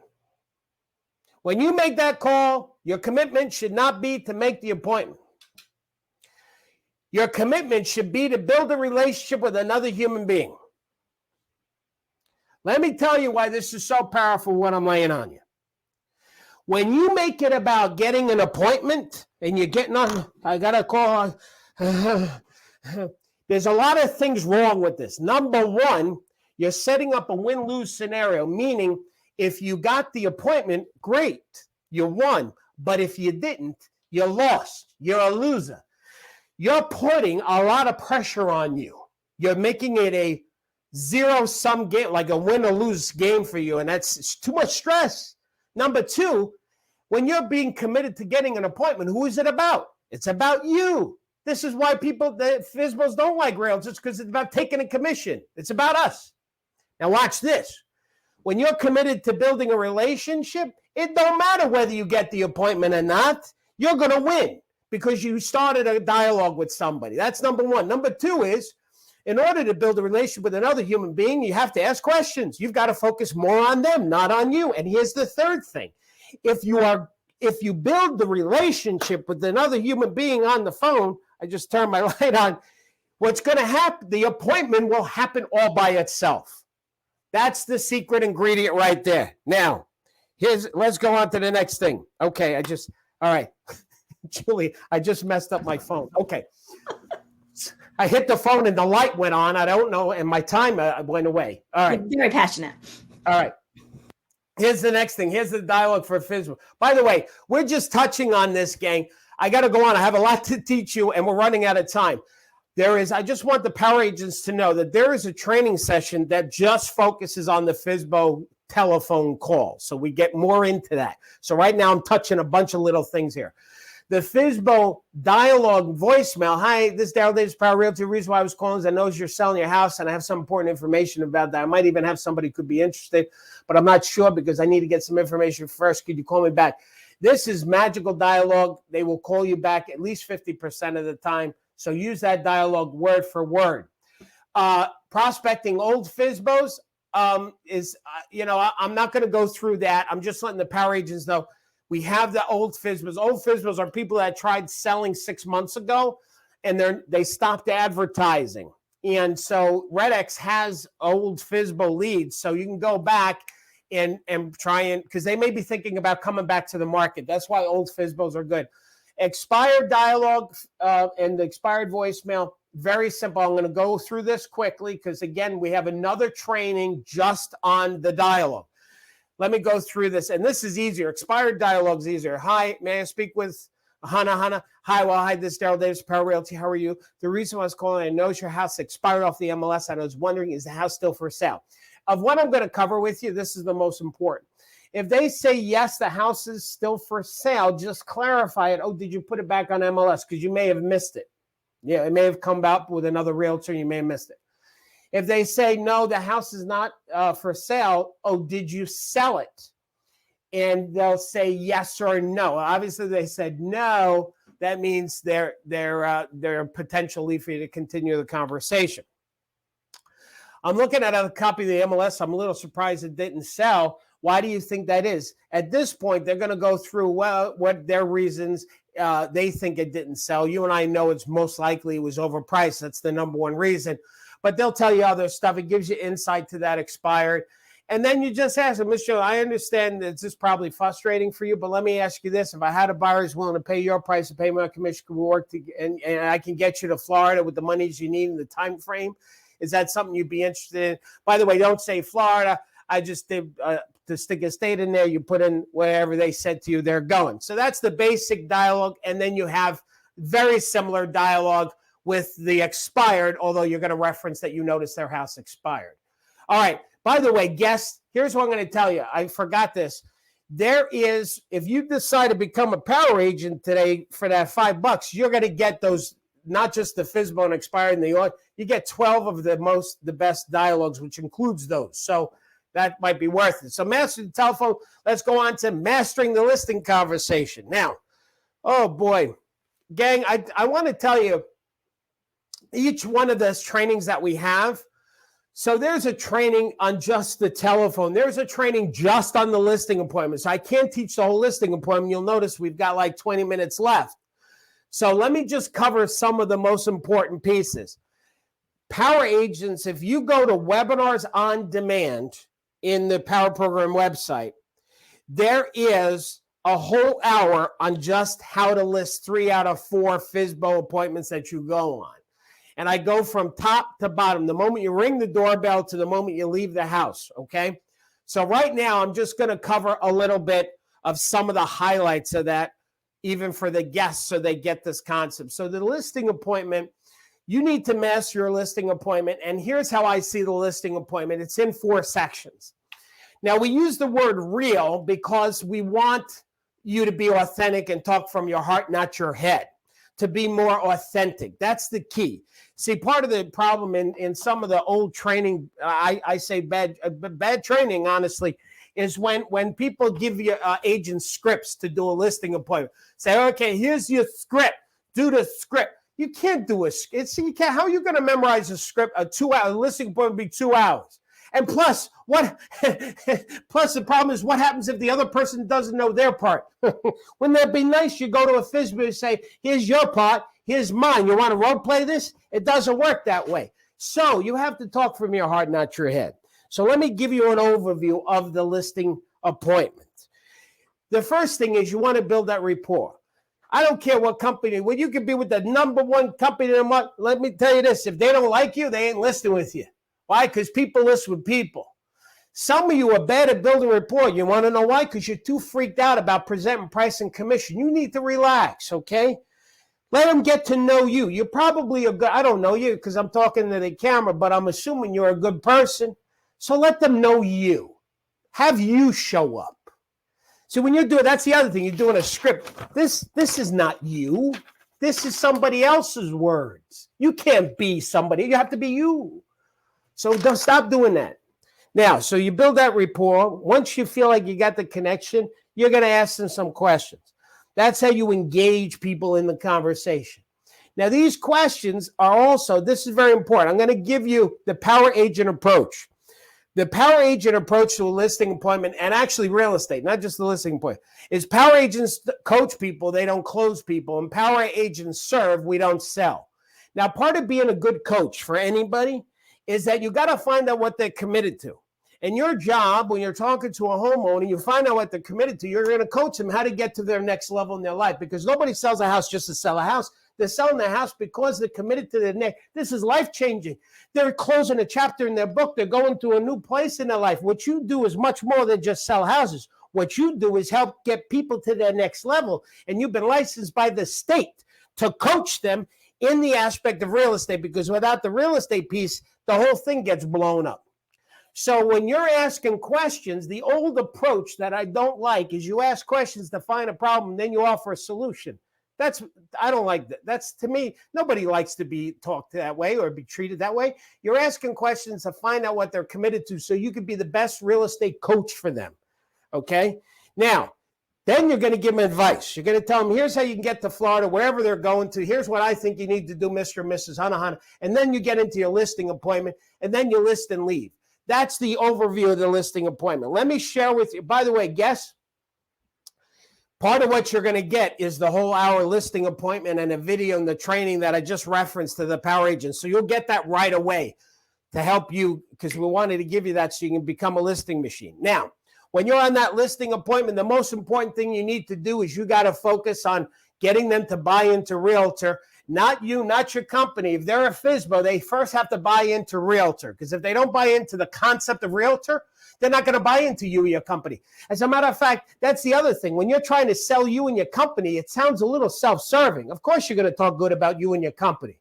When you make that call, your commitment should not be to make the appointment. Your commitment should be to build a relationship with another human being. Let me tell you why this is so powerful, what I'm laying on you. When you make it about getting an appointment and you're getting on, I got to call, There's a lot of things wrong with this. Number one, you're setting up a win-lose scenario, meaning if you got the appointment, great, you won. But if you didn't, you lost. You're a loser. You're putting a lot of pressure on you. You're making it a zero-sum game, like a win or lose game for you, and that's too much stress. Number two, when you're being committed to getting an appointment, who is it about? It's about you. This is why the Fizbos don't like rails. It's because it's about taking a commission. It's about us. Now watch this. When you're committed to building a relationship, it don't matter whether you get the appointment or not. You're going to win because you started a dialogue with somebody. That's number one. Number two is, in order to build a relationship with another human being, you have to ask questions. You've got to focus more on them, not on you. And here's the third thing. If you build the relationship with another human being on the phone, I just turned my light on, what's going to happen, the appointment will happen all by itself. That's the secret ingredient right there. Now, let's go on to the next thing. Okay, all right. Julie, I just messed up my phone. Okay. I hit the phone and the light went on. I don't know, and my timer went away. All right. You're very passionate. All right. Here's the next thing. Here's the dialogue for Fizbo. By the way, we're just touching on this, gang. I got to go on. I have a lot to teach you, and we're running out of time. I just want the power agents to know that there is a training session that just focuses on the Fizbo telephone call. So we get more into that. So right now I'm touching a bunch of little things here. The Fizbo Dialogue voicemail. Hi, this is Darryl Davis, Power Realty. The reason why I was calling is I know you're selling your house, and I have some important information about that. I might even have somebody who could be interested, but I'm not sure because I need to get some information first. Could you call me back? This is magical dialogue. They will call you back at least 50% of the time. So use that dialogue word for word. Prospecting old Fizbos I'm not going to go through that. I'm just letting the power agents know. We have the old Fizbos. Old Fizbos are people that tried selling 6 months ago, and they stopped advertising. And so RedX has old Fizbo leads, so you can go back and try and, because they may be thinking about coming back to the market. That's why old Fizbos are good. Expired dialogue and the expired voicemail, very simple. I'm going to go through this quickly because, again, we have another training just on the dialogue. Let me go through this, and this is easier. Expired dialogue is easier. Hi, may I speak with Hannah? Hi, this is Darryl Davis, Power Realty. How are you? The reason I was calling, I know your house expired off the MLS, and I was wondering, is the house still for sale? Of what I'm going to cover with you, this is the most important. If they say, yes, the house is still for sale, just clarify it. Oh, did you put it back on MLS? Because you may have missed it. Yeah, it may have come out with another realtor. You may have missed it. If they say, no, the house is not for sale, oh, did you sell it? And they'll say yes or no. Obviously, they said no. That means they're potential lead for you to continue the conversation. I'm looking at a copy of the MLS. I'm a little surprised it didn't sell. Why do you think that is? At this point, they're going to go through what their reasons they think it didn't sell. You and I know it's most likely it was overpriced. That's the number one reason. But they'll tell you other stuff. It gives you insight to that expired. And then you just ask them, Mr. I understand that this is probably frustrating for you, but let me ask you this. If I had a buyer who's willing to pay your price and pay my commission, could we work and I can get you to Florida with the monies you need in the time frame? Is that something you'd be interested in? By the way, don't say Florida. I just did to stick a state in there. You put in wherever they said to you they're going. So that's the basic dialogue. And then you have very similar dialogue with the expired, although you're going to reference that you noticed their house expired. All right. By the way, guests, here's what I'm going to tell you. I forgot this. There is, if you decide to become a power agent today for that $5, you're going to get those, not just the Fizbo and expired and you get 12 of the best dialogues, which includes those. So that might be worth it. So master the telephone. Let's go on to mastering the listing conversation. Now, oh boy, gang, I want to tell you each one of those trainings that we have. So there's a training on just the telephone. There's a training just on the listing appointment. So I can't teach the whole listing appointment. You'll notice we've got like 20 minutes left. So let me just cover some of the most important pieces. Power agents, if you go to webinars on demand in the Power Program website, there is a whole hour on just how to list 3 out of 4 Fizbo appointments that you go on. And I go from top to bottom, the moment you ring the doorbell to the moment you leave the house, okay? So right now, I'm just going to cover a little bit of some of the highlights of that, even for the guests, so they get this concept. So the listing appointment, you need to master your listing appointment. And here's how I see the listing appointment. It's in 4 sections. Now, we use the word real because we want you to be authentic and talk from your heart, not your head, to be more authentic. That's the key. See, part of the problem in some of the old training, I say bad training, honestly, is when people give you agents scripts to do a listing appointment. Say, okay, here's your script. Do the script. You can't do a script. See, you can't. How are you going to memorize a script? A 2-hour listing appointment would be 2 hours. And plus, plus the problem is, what happens if the other person doesn't know their part? Wouldn't that be nice? You go to a Fizbo and say, here's your part, here's mine. You want to role play this? It doesn't work that way. So you have to talk from your heart, not your head. So let me give you an overview of the listing appointment. The first thing is you want to build that rapport. I don't care what company. Well, you could be with the #1 company in the month. Let me tell you this. If they don't like you, they ain't listing with you. Why? Because people list with people. Some of you are bad at building rapport. You want to know why? Because you're too freaked out about presenting price and commission. You need to relax, okay? Let them get to know you. You're probably a good, I don't know you because I'm talking to the camera, but I'm assuming you're a good person. So let them know you. Have you show up. So when you're doing, that's the other thing, you're doing a script. This is not you. This is somebody else's words. You can't be somebody. You have to be you. So don't stop doing that. Now, so you build that rapport. Once you feel like you got the connection, you're going to ask them some questions. That's how you engage people in the conversation. Now, these questions are also, this is very important. I'm going to give you the power agent approach. The power agent approach to a listing appointment, and actually real estate, not just the listing appointment, is power agents coach people, they don't close people, and power agents serve, we don't sell. Now, part of being a good coach for anybody is that you got to find out what they're committed to. And your job, when you're talking to a homeowner, you find out what they're committed to. You're going to coach them how to get to their next level in their life, because nobody sells a house just to sell a house. They're selling their house because they're committed to their next. This is life-changing. They're closing a chapter in their book. They're going to a new place in their life. What you do is much more than just sell houses. What you do is help get people to their next level. And you've been licensed by the state to coach them in the aspect of real estate, because without the real estate piece, the whole thing gets blown up. So when you're asking questions, the old approach that I don't like is you ask questions to find a problem, then you offer a solution. I don't like that. That's, to me, nobody likes to be talked that way or be treated that way. You're asking questions to find out what they're committed to so you could be the best real estate coach for them. Okay? Now, then you're going to give them advice. You're going to tell them, here's how you can get to Florida, wherever they're going to. Here's what I think you need to do, Mr. and Mrs. Hana. And then you get into your listing appointment, and then you list and leave. That's the overview of the listing appointment. Let me share with you. By the way, guess, part of what you're going to get is the whole hour listing appointment and a video and the training that I just referenced to the power agent. So you'll get that right away to help you, because we wanted to give you that so you can become a listing machine. Now, when you're on that listing appointment, the most important thing you need to do is you got to focus on getting them to buy into Realtor. Not you, not your company. If they're a Fizbo, they first have to buy into Realtor, because if they don't buy into the concept of Realtor, they're not going to buy into you or your company. As a matter of fact, that's the other thing. When you're trying to sell you and your company, it sounds a little self-serving. Of course, you're going to talk good about you and your company.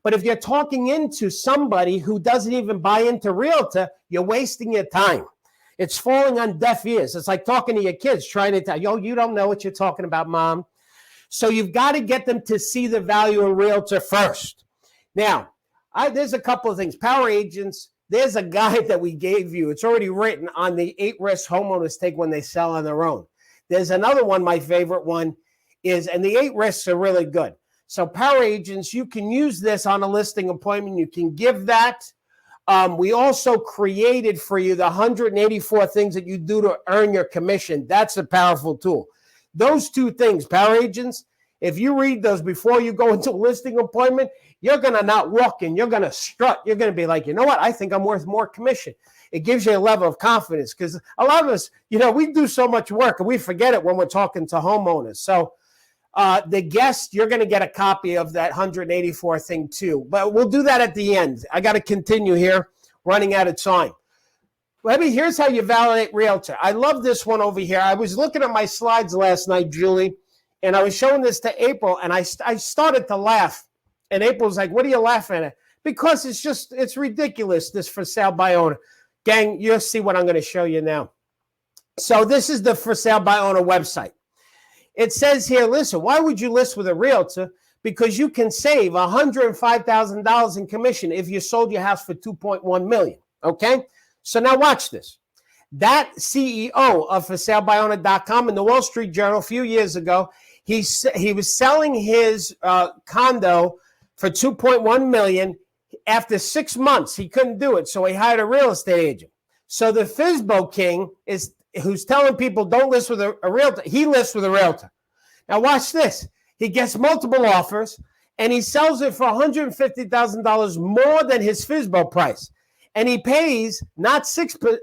But if you're talking into somebody who doesn't even buy into Realtor, you're wasting your time. It's falling on deaf ears. It's like talking to your kids, trying to tell you, you don't know what you're talking about, Mom. So you've got to get them to see the value in Realtor first. Now, there's a couple of things. Power agents, there's a guide that we gave you. It's already written on the 8 risks homeowners take when they sell on their own. There's another one, my favorite one is, and the 8 risks are really good. So power agents, you can use this on a listing appointment. You can give that. We also created for you the 184 things that you do to earn your commission. That's a powerful tool. Those 2 things, power agents, if you read those before you go into a listing appointment, you're going to not walk in. You're going to strut. You're going to be like, you know what? I think I'm worth more commission. It gives you a level of confidence, because a lot of us, we do so much work and we forget it when we're talking to homeowners. So The guest, you're going to get a copy of that 184 thing too. But we'll do that at the end. I got to continue here, running out of time. Here's how you validate realtor. I love this one over here. I was looking at my slides last night, Julie, and I was showing this to April, and I started to laugh. And April's like, what are you laughing at? Because it's ridiculous, this for sale by owner. Gang, you'll see what I'm going to show you now. So this is the for sale by owner website. It says here, listen, why would you list with a realtor? Because you can save $105,000 in commission if you sold your house for $2.1 million. Okay? So now watch this. That CEO of ForSaleByOwner.com in the Wall Street Journal a few years ago, he was selling his condo for $2.1 million. After 6 months, he couldn't do it, so he hired a real estate agent. So the Fizbo King who's telling people don't list with a realtor, he lists with a realtor. Now watch this. He gets multiple offers, and he sells it for $150,000 more than his Fizbo price. And he pays not 5% or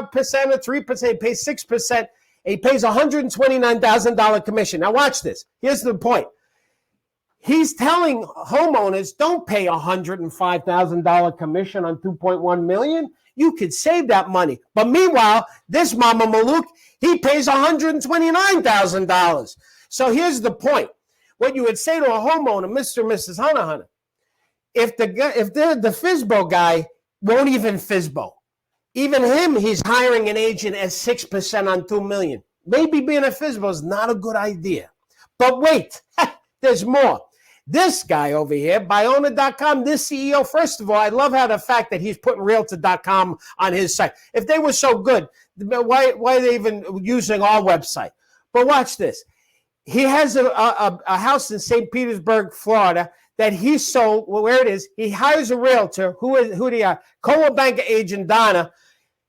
3%, he pays 6%, and he pays $129,000 commission. Now watch this. Here's the point. He's telling homeowners, don't pay $105,000 commission on $2.1 million. You could save that money. But meanwhile, this Mama Maluk, he pays $129,000. So here's the point. What you would say to a homeowner, Mr. and Mrs. Hunter, if the Fizbo guy won't even Fizbo, even him, he's hiring an agent at 6% on $2 million. Maybe being a Fizbo is not a good idea. But wait, there's more. This guy over here, Byowner.com, this CEO, first of all, I love how the fact that he's putting Realtor.com on his site. If they were so good, why are they even using our website? But watch this. He has a house in St. Petersburg, Florida, that he sold. Well, where it is, he hires a realtor. Who do you hire? Coldwell Banker agent Donna.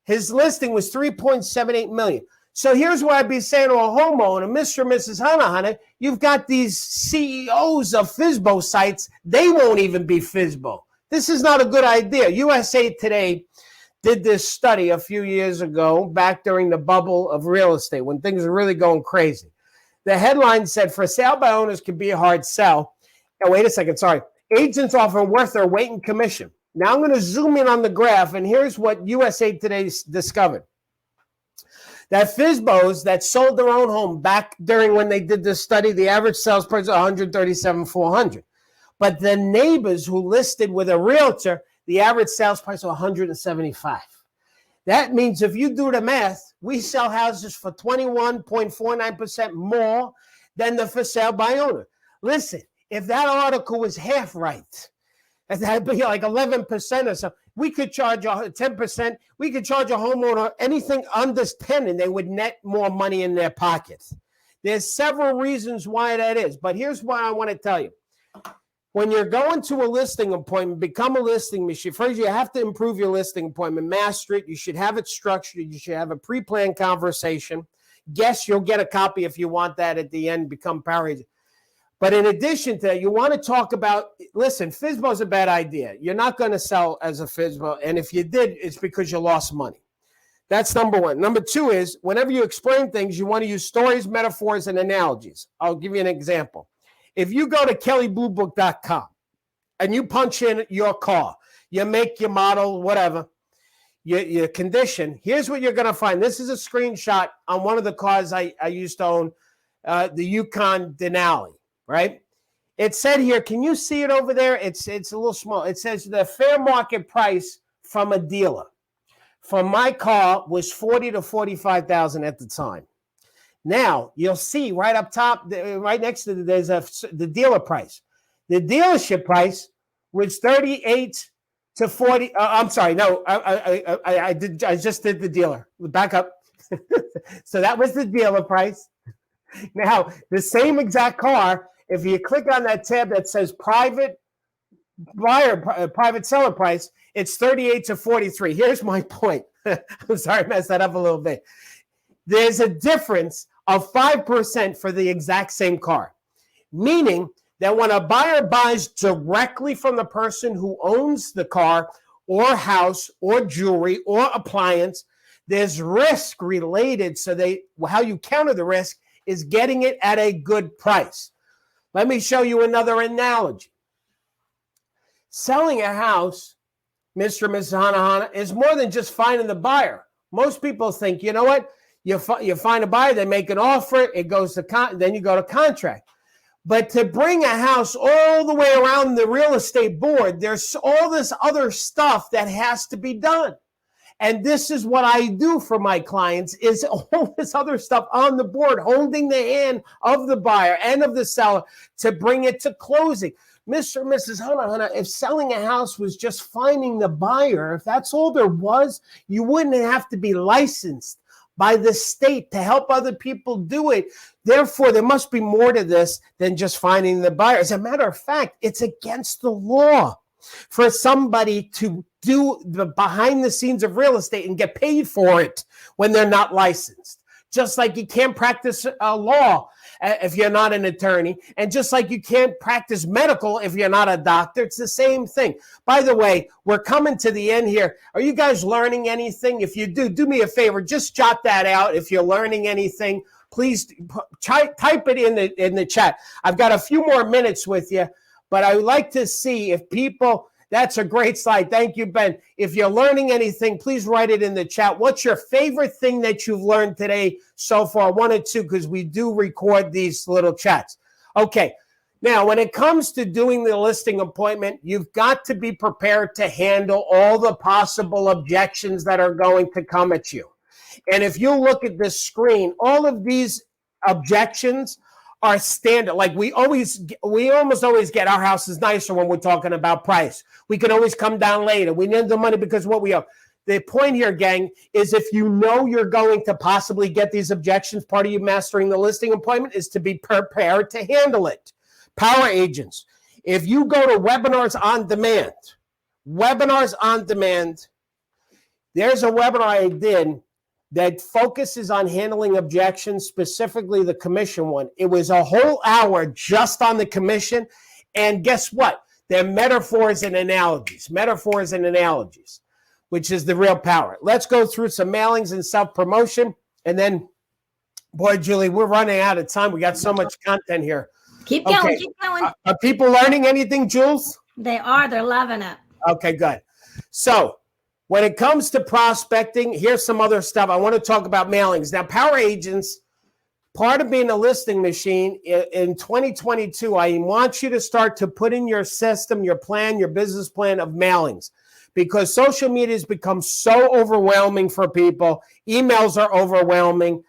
His listing was $3.78 million. So here's what I'd be saying to a homeowner, Mr. and Mrs. Hunter, you've got these CEOs of Fizbo sites. They won't even be Fizbo. This is not a good idea. USA Today did this study a few years ago, back during the bubble of real estate, when things were really going crazy. The headline said, for sale by owners can be a hard sell. Now, wait a second, sorry. Agents offer worth their weight in commission. Now I'm going to zoom in on the graph, and here's what USA Today discovered. That Fizbos that sold their own home back during when they did this study, the average sales price was $137,400. But the neighbors who listed with a realtor, the average sales price was $175,000. That means if you do the math, we sell houses for 21.49% more than the for sale by owner. Listen, if that article was half right, that'd be like 11% or so. We could charge 10%. We could charge a homeowner anything under 10, and they would net more money in their pockets. There's several reasons why that is, but here's why I want to tell you. When you're going to a listing appointment, become a listing machine. First, you have to improve your listing appointment, master it. You should have it structured. You should have a pre-planned conversation. Yes, you'll get a copy if you want that at the end, become power agent. But in addition to that, you want to talk about, listen, Fizbo is a bad idea. You're not going to sell as a Fizbo. And if you did, it's because you lost money. That's number one. Number two is whenever you explain things, you want to use stories, metaphors, and analogies. I'll give you an example. If you go to kellybluebook.com and you punch in your car, your make, your model, whatever, your condition, here's what you're going to find. This is a screenshot on one of the cars I used to own, the Yukon Denali. Right? It said here, can you see it over there? It's a little small. It says the fair market price from a dealer for my car was $40,000 to $45,000 at the time. Now you'll see right up top, right next to it, there's the dealer price. The dealership price was $38,000 to $40,000. I'm sorry, no, I just did the dealer. Back up. So that was the dealer price. Now the same exact car. If you click on that tab that says private buyer, private seller price, it's $38,000 to $43,000. Here's my point. I'm sorry, I messed that up a little bit. There's a difference of 5% for the exact same car, meaning that when a buyer buys directly from the person who owns the car or house or jewelry or appliance, there's risk related. So how you counter the risk is getting it at a good price. Let me show you another analogy. Selling a house, Mr. and Mrs. Hanahana, is more than just finding the buyer. Most people think, you know what? You find a buyer, they make an offer, it goes to then you go to contract. But to bring a house all the way around the real estate board, there's all this other stuff that has to be done. And this is what I do for my clients, is all this other stuff on the board, holding the hand of the buyer and of the seller to bring it to closing. Mr. and Mrs. Hanahana, if selling a house was just finding the buyer, if that's all there was, you wouldn't have to be licensed by the state to help other people do it. Therefore, there must be more to this than just finding the buyer. As a matter of fact, it's against the law for somebody to do the behind the scenes of real estate and get paid for it when they're not licensed. Just like you can't practice law if you're not an attorney, and just like you can't practice medical if you're not a doctor, it's the same thing. By the way, we're coming to the end here. Are you guys learning anything? If you do me a favor, just jot that out. If you're learning anything, please type it in the chat. I've got a few more minutes with you, but I would like to see if people. That's a great slide. Thank you, Ben. If you're learning anything, please write it in the chat. What's your favorite thing that you've learned today so far? 1 or 2, because we do record these little chats. Okay. Now, when it comes to doing the listing appointment, you've got to be prepared to handle all the possible objections that are going to come at you. And if you look at this screen, all of these objections are standard. Like we almost always get our house is nicer when we're talking about price. We can always come down later. We need the money because of what we owe. The point here, gang, is if you know you're going to possibly get these objections, part of you mastering the listing appointment is to be prepared to handle it. Power agents, if you go to webinars on demand, there's a webinar I did that focuses on handling objections, specifically the commission one. It was a whole hour just on the commission. And guess what? They're metaphors and analogies, which is the real power. Let's go through some mailings and self-promotion. And then, boy, Julie, we're running out of time. We got so much content here. Keep going. Are people learning anything, Jules? They are. They're loving it. Okay, good. So, when it comes to prospecting, here's some other stuff. I want to talk about mailings. Now, power agents, part of being a listing machine, in 2022, I want you to start to put in your system, your plan, your business plan of mailings, because social media has become so overwhelming for people. Emails are overwhelming.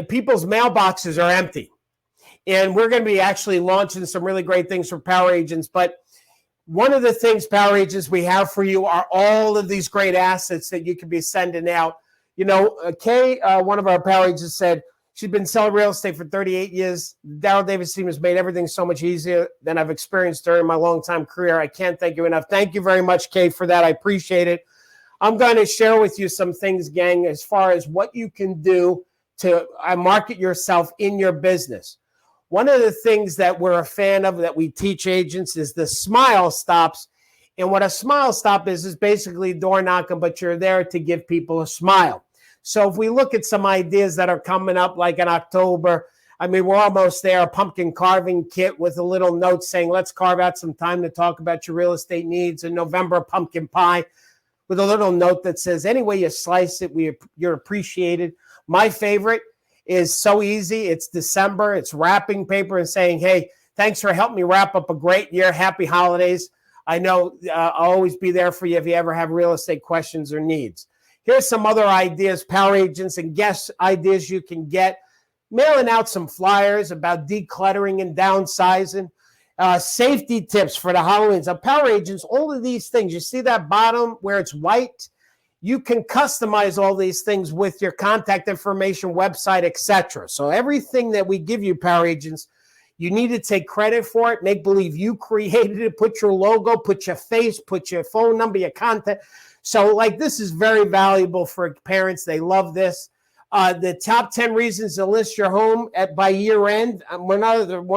People's mailboxes are empty. And we're going to be actually launching some really great things for power agents. But one of the things, power agents, we have for you are all of these great assets that you can be sending out. You know, Kay, one of our power agents, said she's been selling real estate for 38 years. Darryl Davis' team has made everything so much easier than I've experienced during my long-time career. I can't thank you enough. Thank you very much, Kay, for that. I appreciate it. I'm going to share with you some things, gang, as far as what you can do to market yourself in your business. One of the things that we're a fan of that we teach agents is the smile stops. And what a smile stop is basically door knocking, but you're there to give people a smile. So if we look at some ideas that are coming up, like in October, I mean, we're almost there, a pumpkin carving kit with a little note saying, let's carve out some time to talk about your real estate needs. In November, pumpkin pie with a little note that says, any way you slice it, you're appreciated. My favorite is so easy. It's December. It's wrapping paper and saying, hey, thanks for helping me wrap up a great year. Happy holidays. I know I'll always be there for you if you ever have real estate questions or needs. Here's some other ideas, power agents and guest ideas you can get. Mailing out some flyers about decluttering and downsizing. Safety tips for the Halloweens. Power agents, all of these things. You see that bottom where it's white? You can customize all these things with your contact information, website, etc. So everything that we give you, power agents, you need to take credit for it. Make believe you created it. Put your logo, put your face, put your phone number, your contact. So like this is very valuable for parents. They love this. The top 10 reasons to list your home by year end. One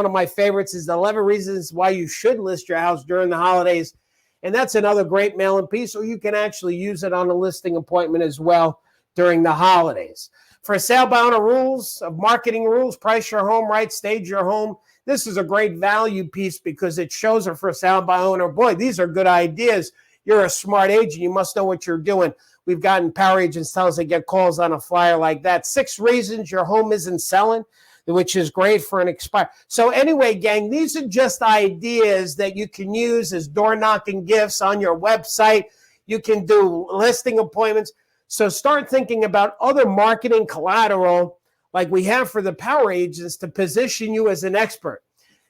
of my favorites is the 11 reasons why you should list your house during the holidays. And that's another great mailing piece, or you can actually use it on a listing appointment as well during the holidays. For sale by owner rules of marketing rules, price your home right, stage your home. This is a great value piece because it shows a for sale by owner. Boy, these are good ideas. You're a smart agent. You must know what you're doing. We've gotten power agents tell us they get calls on a flyer like that. 6 reasons your home isn't selling, which is great for an expire. So anyway, gang, these are just ideas that you can use as door knocking gifts on your website. You can do listing appointments. So start thinking about other marketing collateral like we have for the power agents to position you as an expert.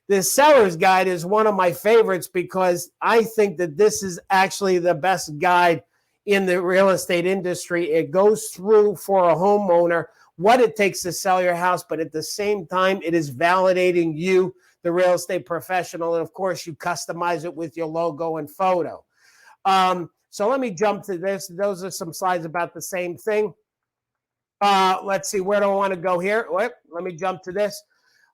The seller's guide is one of my favorites because I think that this is actually the best guide in the real estate industry. It goes through for a homeowner what it takes to sell your house, but at the same time, it is validating you, the real estate professional. And of course, you customize it with your logo and photo. So let me jump to this. Those are some slides about the same thing. Let's see, where do I want to go here? Let me jump to this.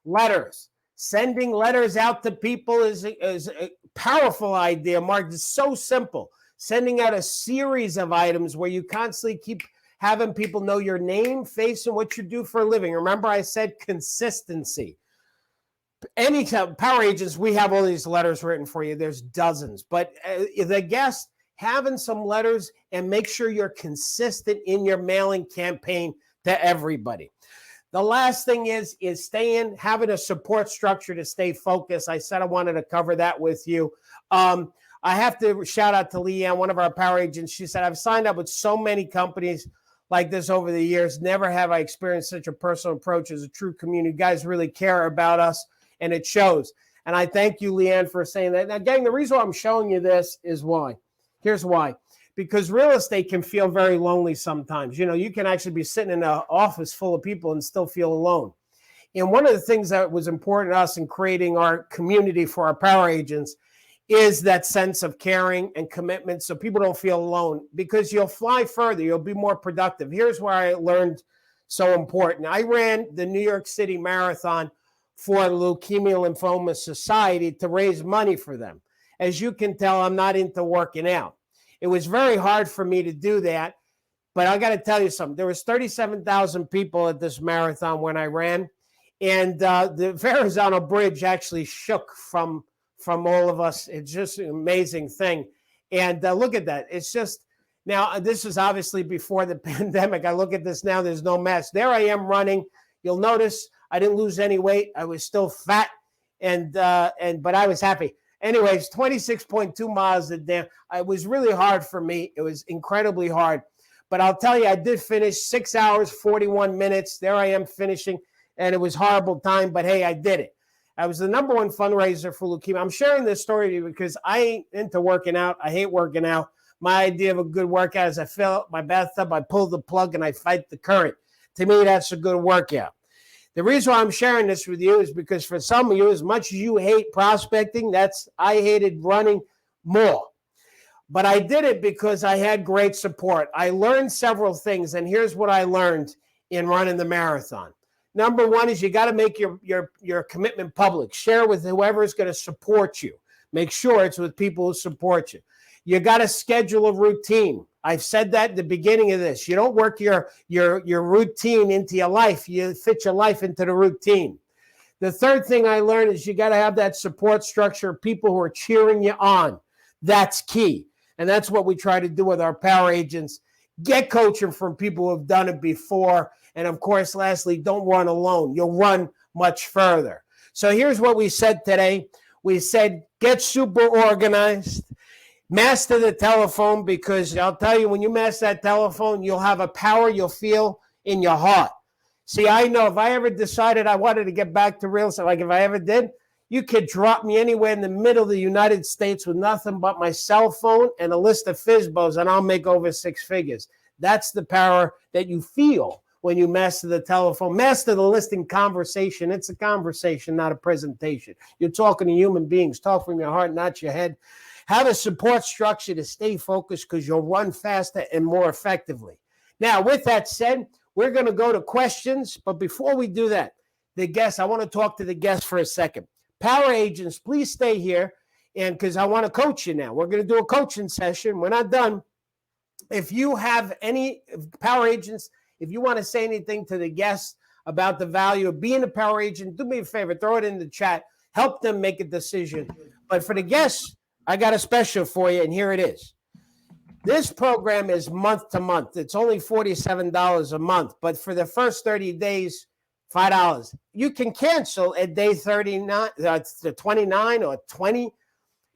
Letters. Sending letters out to people is a powerful idea, Mark. It's so simple. Sending out a series of items where you constantly keep having people know your name, face, and what you do for a living. Remember, I said consistency. Any power agents, we have all these letters written for you. There's dozens. But the guest, having some letters and make sure you're consistent in your mailing campaign to everybody. The last thing is having a support structure to stay focused. I said I wanted to cover that with you. I have to shout out to Leanne, one of our power agents. She said, I've signed up with so many companies like this over the years. Never have I experienced such a personal approach as a true community. You guys really care about us, and it shows. And I thank you, Leanne, for saying that. Now, gang, the reason why I'm showing you this is why. Here's why. Because real estate can feel very lonely sometimes. You know, you can actually be sitting in an office full of people and still feel alone. And one of the things that was important to us in creating our community for our power agents is that sense of caring and commitment so people don't feel alone, because you'll fly further. You'll be more productive. Here's where I learned so important. I ran the New York City Marathon for the Leukemia Lymphoma Society to raise money for them. As you can tell, I'm not into working out. It was very hard for me to do that, but I got to tell you something. There was 37,000 people at this marathon when I ran, and the Verrazano Bridge actually shook from all of us. It's just an amazing thing. And look at that. It's just, now this is obviously before the pandemic. I look at this now, there's no mask. There I am running. You'll notice I didn't lose any weight. I was still fat, but I was happy. Anyways, 26.2 miles a day. It was really hard for me. It was incredibly hard. But I'll tell you, I did finish 6 hours, 41 minutes. There I am finishing, and it was a horrible time, but hey, I did it. I was the #1 fundraiser for leukemia. I'm sharing this story to you because I ain't into working out. I hate working out. My idea of a good workout is I fill up my bathtub, I pull the plug, and I fight the current. To me, that's a good workout. The reason why I'm sharing this with you is because for some of you, as much as you hate prospecting, I hated running more. But I did it because I had great support. I learned several things, and here's what I learned in running the marathon. Number one is you got to make your commitment public. Share with whoever is going to support you. Make sure it's with people who support you. You got to schedule a routine. I've said that at the beginning of this. You don't work your routine into your life. You fit your life into the routine. The third thing I learned is you got to have that support structure, people who are cheering you on. That's key. And that's what we try to do with our power agents. Get coaching from people who have done it before. And of course, lastly, don't run alone. You'll run much further. So here's what we said today. We said, get super organized. Master the telephone, because I'll tell you, when you master that telephone, you'll have a power you'll feel in your heart. See, I know if I ever decided I wanted to get back to real estate, like if I ever did, you could drop me anywhere in the middle of the United States with nothing but my cell phone and a list of Fizbos, and I'll make over 6 figures. That's the power that you feel when you master the telephone. Master the listing conversation. It's a conversation, not a presentation. You're talking to human beings. Talk from your heart, not your head. Have a support structure to stay focused because you'll run faster and more effectively. Now, with that said, we're going to go to questions. But before we do that, the guests, I want to talk to the guests for a second. Power agents, please stay here, and because I want to coach you now. We're going to do a coaching session. We're not done. If you have any power agents If you want to say anything to the guests about the value of being a power agent, do me a favor, throw it in the chat. Help them make a decision. But for the guests, I got a special for you, and here it is. This program is month to month. It's only $47 a month, but for the first 30 days, $5. You can cancel at day 39, 29 or 20,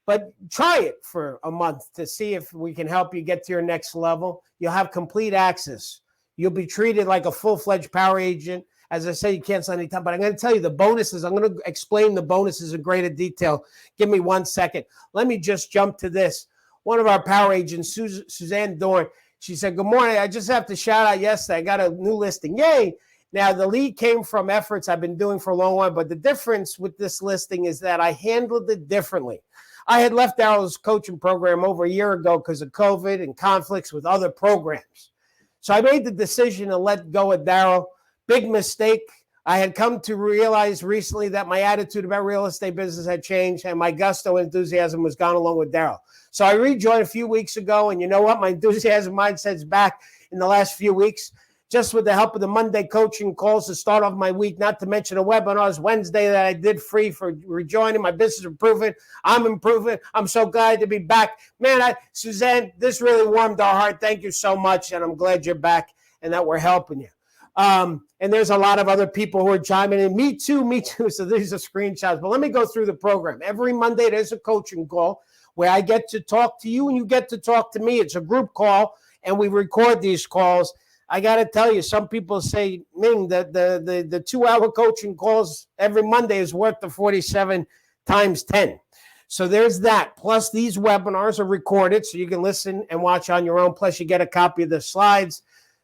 but try it for a month to see if we can help you get to your next level. You'll have complete access. You'll be treated like a full-fledged power agent. As I say, you cancel anytime, but I'm going to tell you the bonuses. I'm going to explain the bonuses in greater detail. Give me 1 second. Let me just jump to this. One of our power agents, Suzanne Dorn, she said, good morning. I just have to shout out yesterday. I got a new listing. Yay. Now, the lead came from efforts I've been doing for a long while, but the difference with this listing is that I handled it differently. I had left Darryl's coaching program over a year ago because of COVID and conflicts with other programs. So I made the decision to let go of Darryl. Big mistake. I had come to realize recently that my attitude about real estate business had changed and my gusto and enthusiasm was gone along with Darryl. So I rejoined a few weeks ago, and you know what? My enthusiasm mindset's back in the last few weeks, just with the help of the Monday coaching calls to start off my week, not to mention the webinars Wednesday that I did free for rejoining. My business is improving. I'm improving. I'm so glad to be back. Man, Suzanne, this really warmed our heart. Thank you so much, and I'm glad you're back and that we're helping you. And there's a lot of other people who are chiming in. Me too. So these are screenshots. But let me go through the program. Every Monday, there's a coaching call where I get to talk to you and you get to talk to me. It's a group call, and we record these calls. I got to tell you, some people say, Ming, the 2-hour coaching calls every Monday is worth the 47 times 10. So there's that. Plus, these webinars are recorded, so you can listen and watch on your own. Plus, you get a copy of the slides.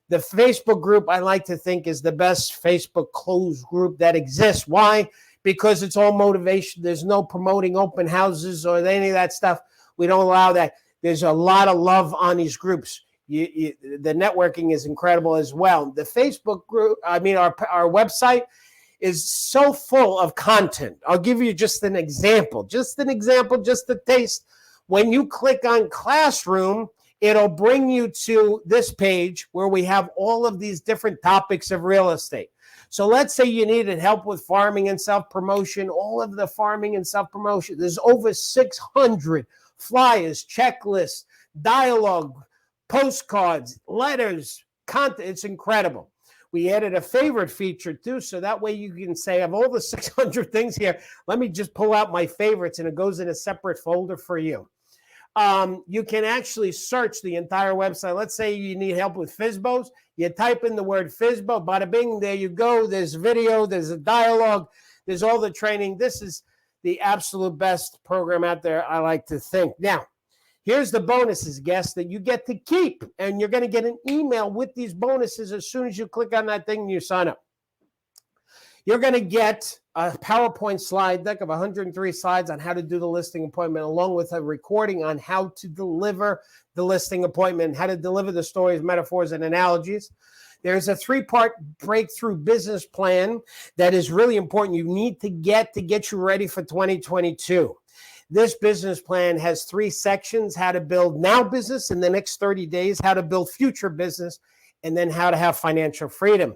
The Facebook group, I like to think, is the best Facebook closed group that exists. Why? Because it's all motivation. There's no promoting open houses or any of that stuff. We don't allow that. There's a lot of love on these groups. The networking is incredible as well. The Facebook group, our website is so full of content. I'll give you just an example, just a taste. When you click on Classroom, it'll bring you to this page where we have all of these different topics of real estate. So let's say you needed help with farming and self-promotion, all of the farming and self-promotion. There's over 600 flyers, checklists, dialogue, postcards, letters, content. It's incredible. We added a favorite feature too, so that way you can say, of all the 600 things here, let me just pull out my favorites, and it goes in a separate folder for you. You can actually search the entire website. Let's say you need help with Fizbos. You type in the word Fizbo, bada bing, there you go. There's video, there's a dialogue, there's all the training. This is the absolute best program out there, I like to think. Now, here's the bonuses, guests, that you get to keep. And you're going to get an email with these bonuses as soon as you click on that thing and you sign up. You're going to get a PowerPoint slide deck of 103 slides on how to do the listing appointment, along with a recording on how to deliver the listing appointment, how to deliver the stories, metaphors, and analogies. There's a 3-part breakthrough business plan that is really important. You need to get you ready for 2022. This business plan has 3 sections: how to build now business in the next 30 days, how to build future business, and then how to have financial freedom.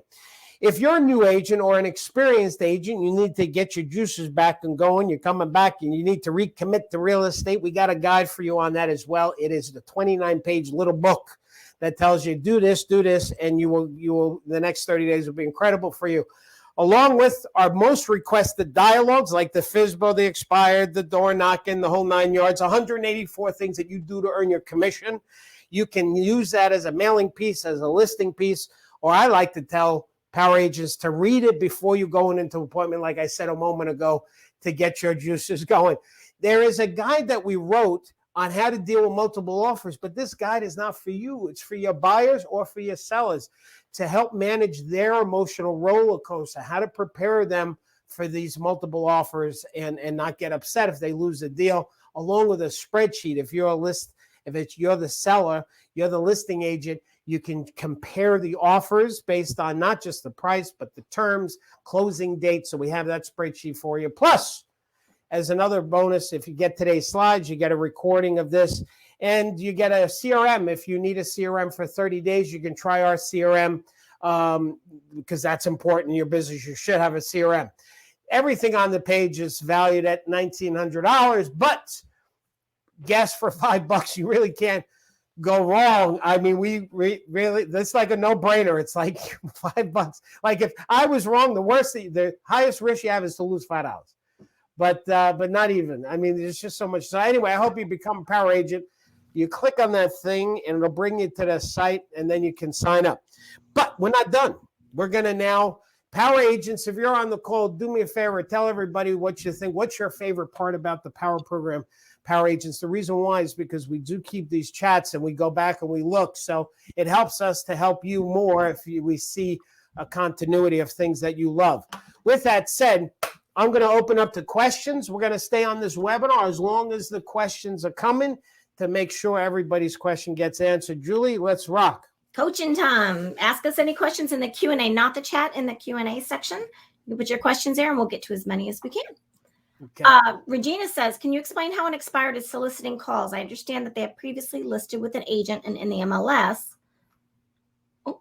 If you're a new agent or an experienced agent, you need to get your juices back and going. You're coming back and you need to recommit to real estate. We got a guide for you on that as well. It is the 29-page little book that tells you do this, and you will. The next 30 days will be incredible for you. Along with our most requested dialogues, like the Fizbo, the expired, the door knocking, the whole 9 yards, 184 things that you do to earn your commission. You can use that as a mailing piece, as a listing piece, or I like to tell power agents to read it before you go into an appointment, like I said a moment ago, to get your juices going. There is a guide that we wrote on how to deal with multiple offers, but this guide is not for you. It's for your buyers or for your sellers to help manage their emotional roller coaster, how to prepare them for these multiple offers and not get upset if they lose a deal, along with a spreadsheet. If you're you're the seller, you're the listing agent, you can compare the offers based on not just the price, but the terms, closing dates. So we have that spreadsheet for you. Plus, as another bonus, if you get today's slides, you get a recording of this, and you get a CRM. If you need a CRM for 30 days, you can try our CRM. because that's important in your business. You should have a CRM. Everything on the page is valued at $1,900, but guess for $5, you really can't go wrong. I mean, we really, that's like a no-brainer. It's like $5. Like if I was wrong, the highest risk you have is to lose $5. But not even. I mean, there's just so much. So anyway, I hope you become a power agent. You click on that thing and it'll bring you to the site and then you can sign up. But we're not done. We're going to now, power agents, if you're on the call, do me a favor, tell everybody what you think. What's your favorite part about the power program, power agents? The reason why is because we do keep these chats and we go back and we look. So it helps us to help you more if we see a continuity of things that you love. With that said, I'm going to open up to questions. We're going to stay on this webinar as long as the questions are coming to make sure everybody's question gets answered. Julie, let's rock. Coaching time. Ask us any questions in the Q&A, not the chat, in the Q&A section. You put your questions there and we'll get to as many as we can. Okay. Regina says, can you explain how an expired is soliciting calls? I understand that they have previously listed with an agent and in the MLS. Oh.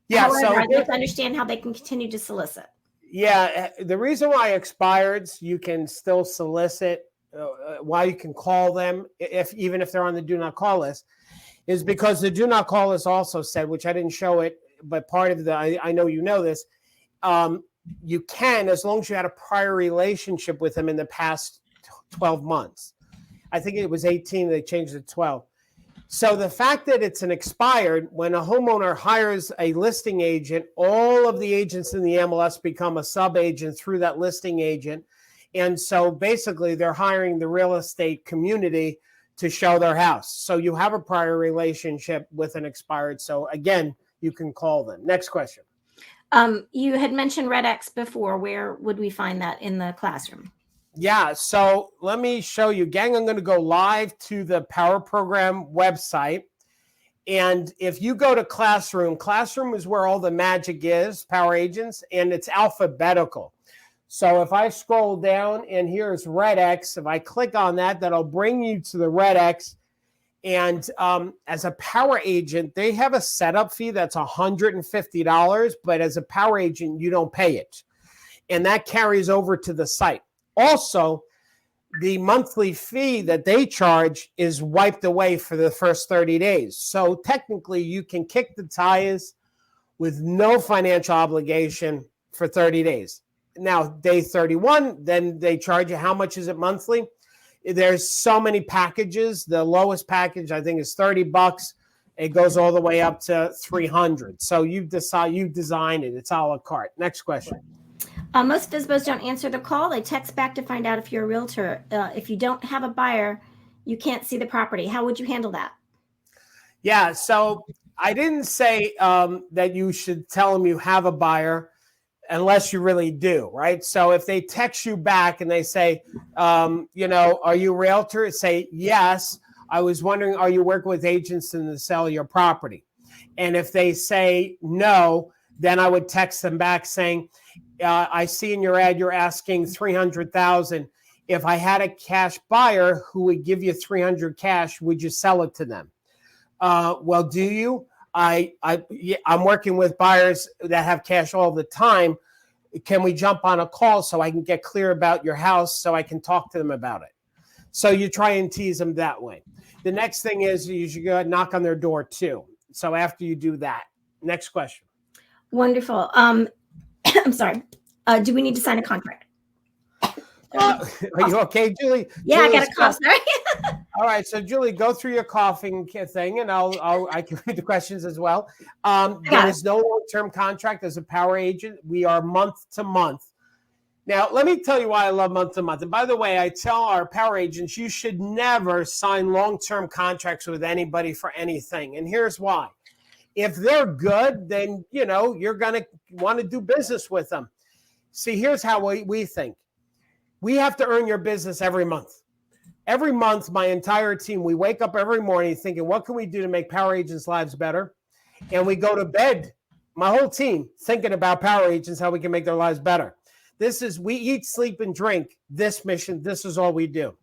Yeah. However, I'd like to understand how they can continue to solicit. Yeah. The reason why expireds, you can still solicit, why you can call them, even if they're on the do not call list, is because the do not call list also said, which I didn't show it, but part of I know you know this, you can, as long as you had a prior relationship with them in the past 12 months. I think it was 18, they changed it to 12. So the fact that it's an expired, when a homeowner hires a listing agent, all of the agents in the MLS become a sub-agent through that listing agent. And so basically they're hiring the real estate community to show their house. So you have a prior relationship with an expired. So again, you can call them. Next question. You had mentioned RedX before. Where would we find that in the classroom? Yeah, so let me show you. Gang, I'm going to go live to the Power Program website. And if you go to Classroom, Classroom is where all the magic is, Power Agents, and it's alphabetical. So if I scroll down and here's RedX, if I click on that, that'll bring you to the RedX. And as a power agent, they have a setup fee that's $150, but as a power agent, you don't pay it. And that carries over to the site. Also, the monthly fee that they charge is wiped away for the first 30 days. So technically, you can kick the tires with no financial obligation for 30 days. Now, day 31, then they charge you. How much is it monthly? There's so many packages. The lowest package, I think, is $30. It goes all the way up to $300. So you design it. It's a la carte. Next question. Most Fizbos don't answer the call. They text back to find out if you're a realtor. If you don't have a buyer, you can't see the property. How would you handle that? Yeah, so I didn't say that you should tell them you have a buyer unless you really do, right? So if they text you back and they say, are you a realtor? Say, yes. I was wondering, are you working with agents to sell your property? And if they say no, then I would text them back saying, I see in your ad you're asking $300,000. If I had a cash buyer who would give you $300 cash, would you sell it to them? Well, do you? I'm working with buyers that have cash all the time. Can we jump on a call so I can get clear about your house so I can talk to them about it? So you try and tease them that way. The next thing is you should go knock on their door too. So after you do that, next question. Wonderful. I'm sorry. Do we need to sign a contract? Are you okay, Julie? Yeah, Julie's I got a cough. Sorry. All right, so Julie, go through your coughing thing, and I can read the questions as well. There is no long-term contract as a power agent. We are month to month. Now, let me tell you why I love month to month. And by the way, I tell our power agents you should never sign long-term contracts with anybody for anything. And here's why. If they're good, then you're going to want to do business with them. See, here's how we think. We have to earn your business every month. Every month, my entire team, we wake up every morning thinking, what can we do to make power agents' lives better? And we go to bed, my whole team, thinking about power agents, how we can make their lives better. We eat, sleep, and drink this mission. This is all we do.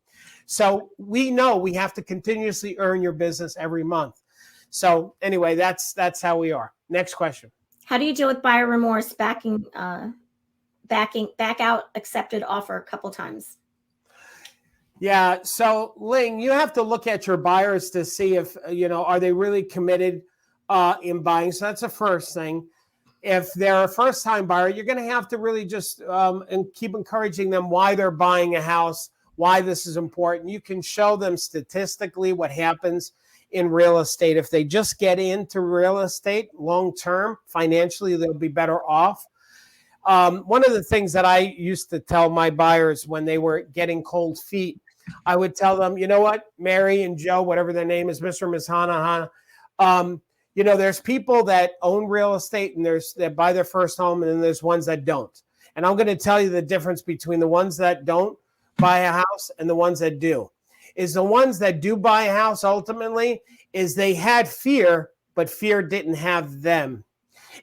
So we know we have to continuously earn your business every month. So anyway, that's how we are. Next question. How do you deal with buyer remorse back out accepted offer a couple times? Yeah. So, Ling, you have to look at your buyers to see if, are they really committed in buying? So that's the first thing. If they're a first-time buyer, you're going to have to really just and keep encouraging them why they're buying a house, why this is important. You can show them statistically what happens in real estate. If they just get into real estate long-term, financially, they'll be better off. One of the things that I used to tell my buyers when they were getting cold feet, I would tell them, you know what, Mary and Joe, whatever their name is, Mr. and Ms. Hana, there's people that own real estate and that buy their first home, and then there's ones that don't. And I'm going to tell you the difference between the ones that don't buy a house and the ones that do. Is the ones that do buy a house ultimately is they had fear, but fear didn't have them.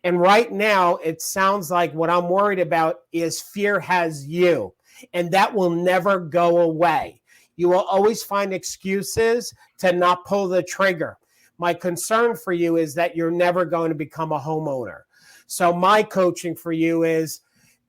And right now, it sounds like what I'm worried about is fear has you, and that will never go away. You will always find excuses to not pull the trigger. My concern for you is that you're never going to become a homeowner. So my coaching for you is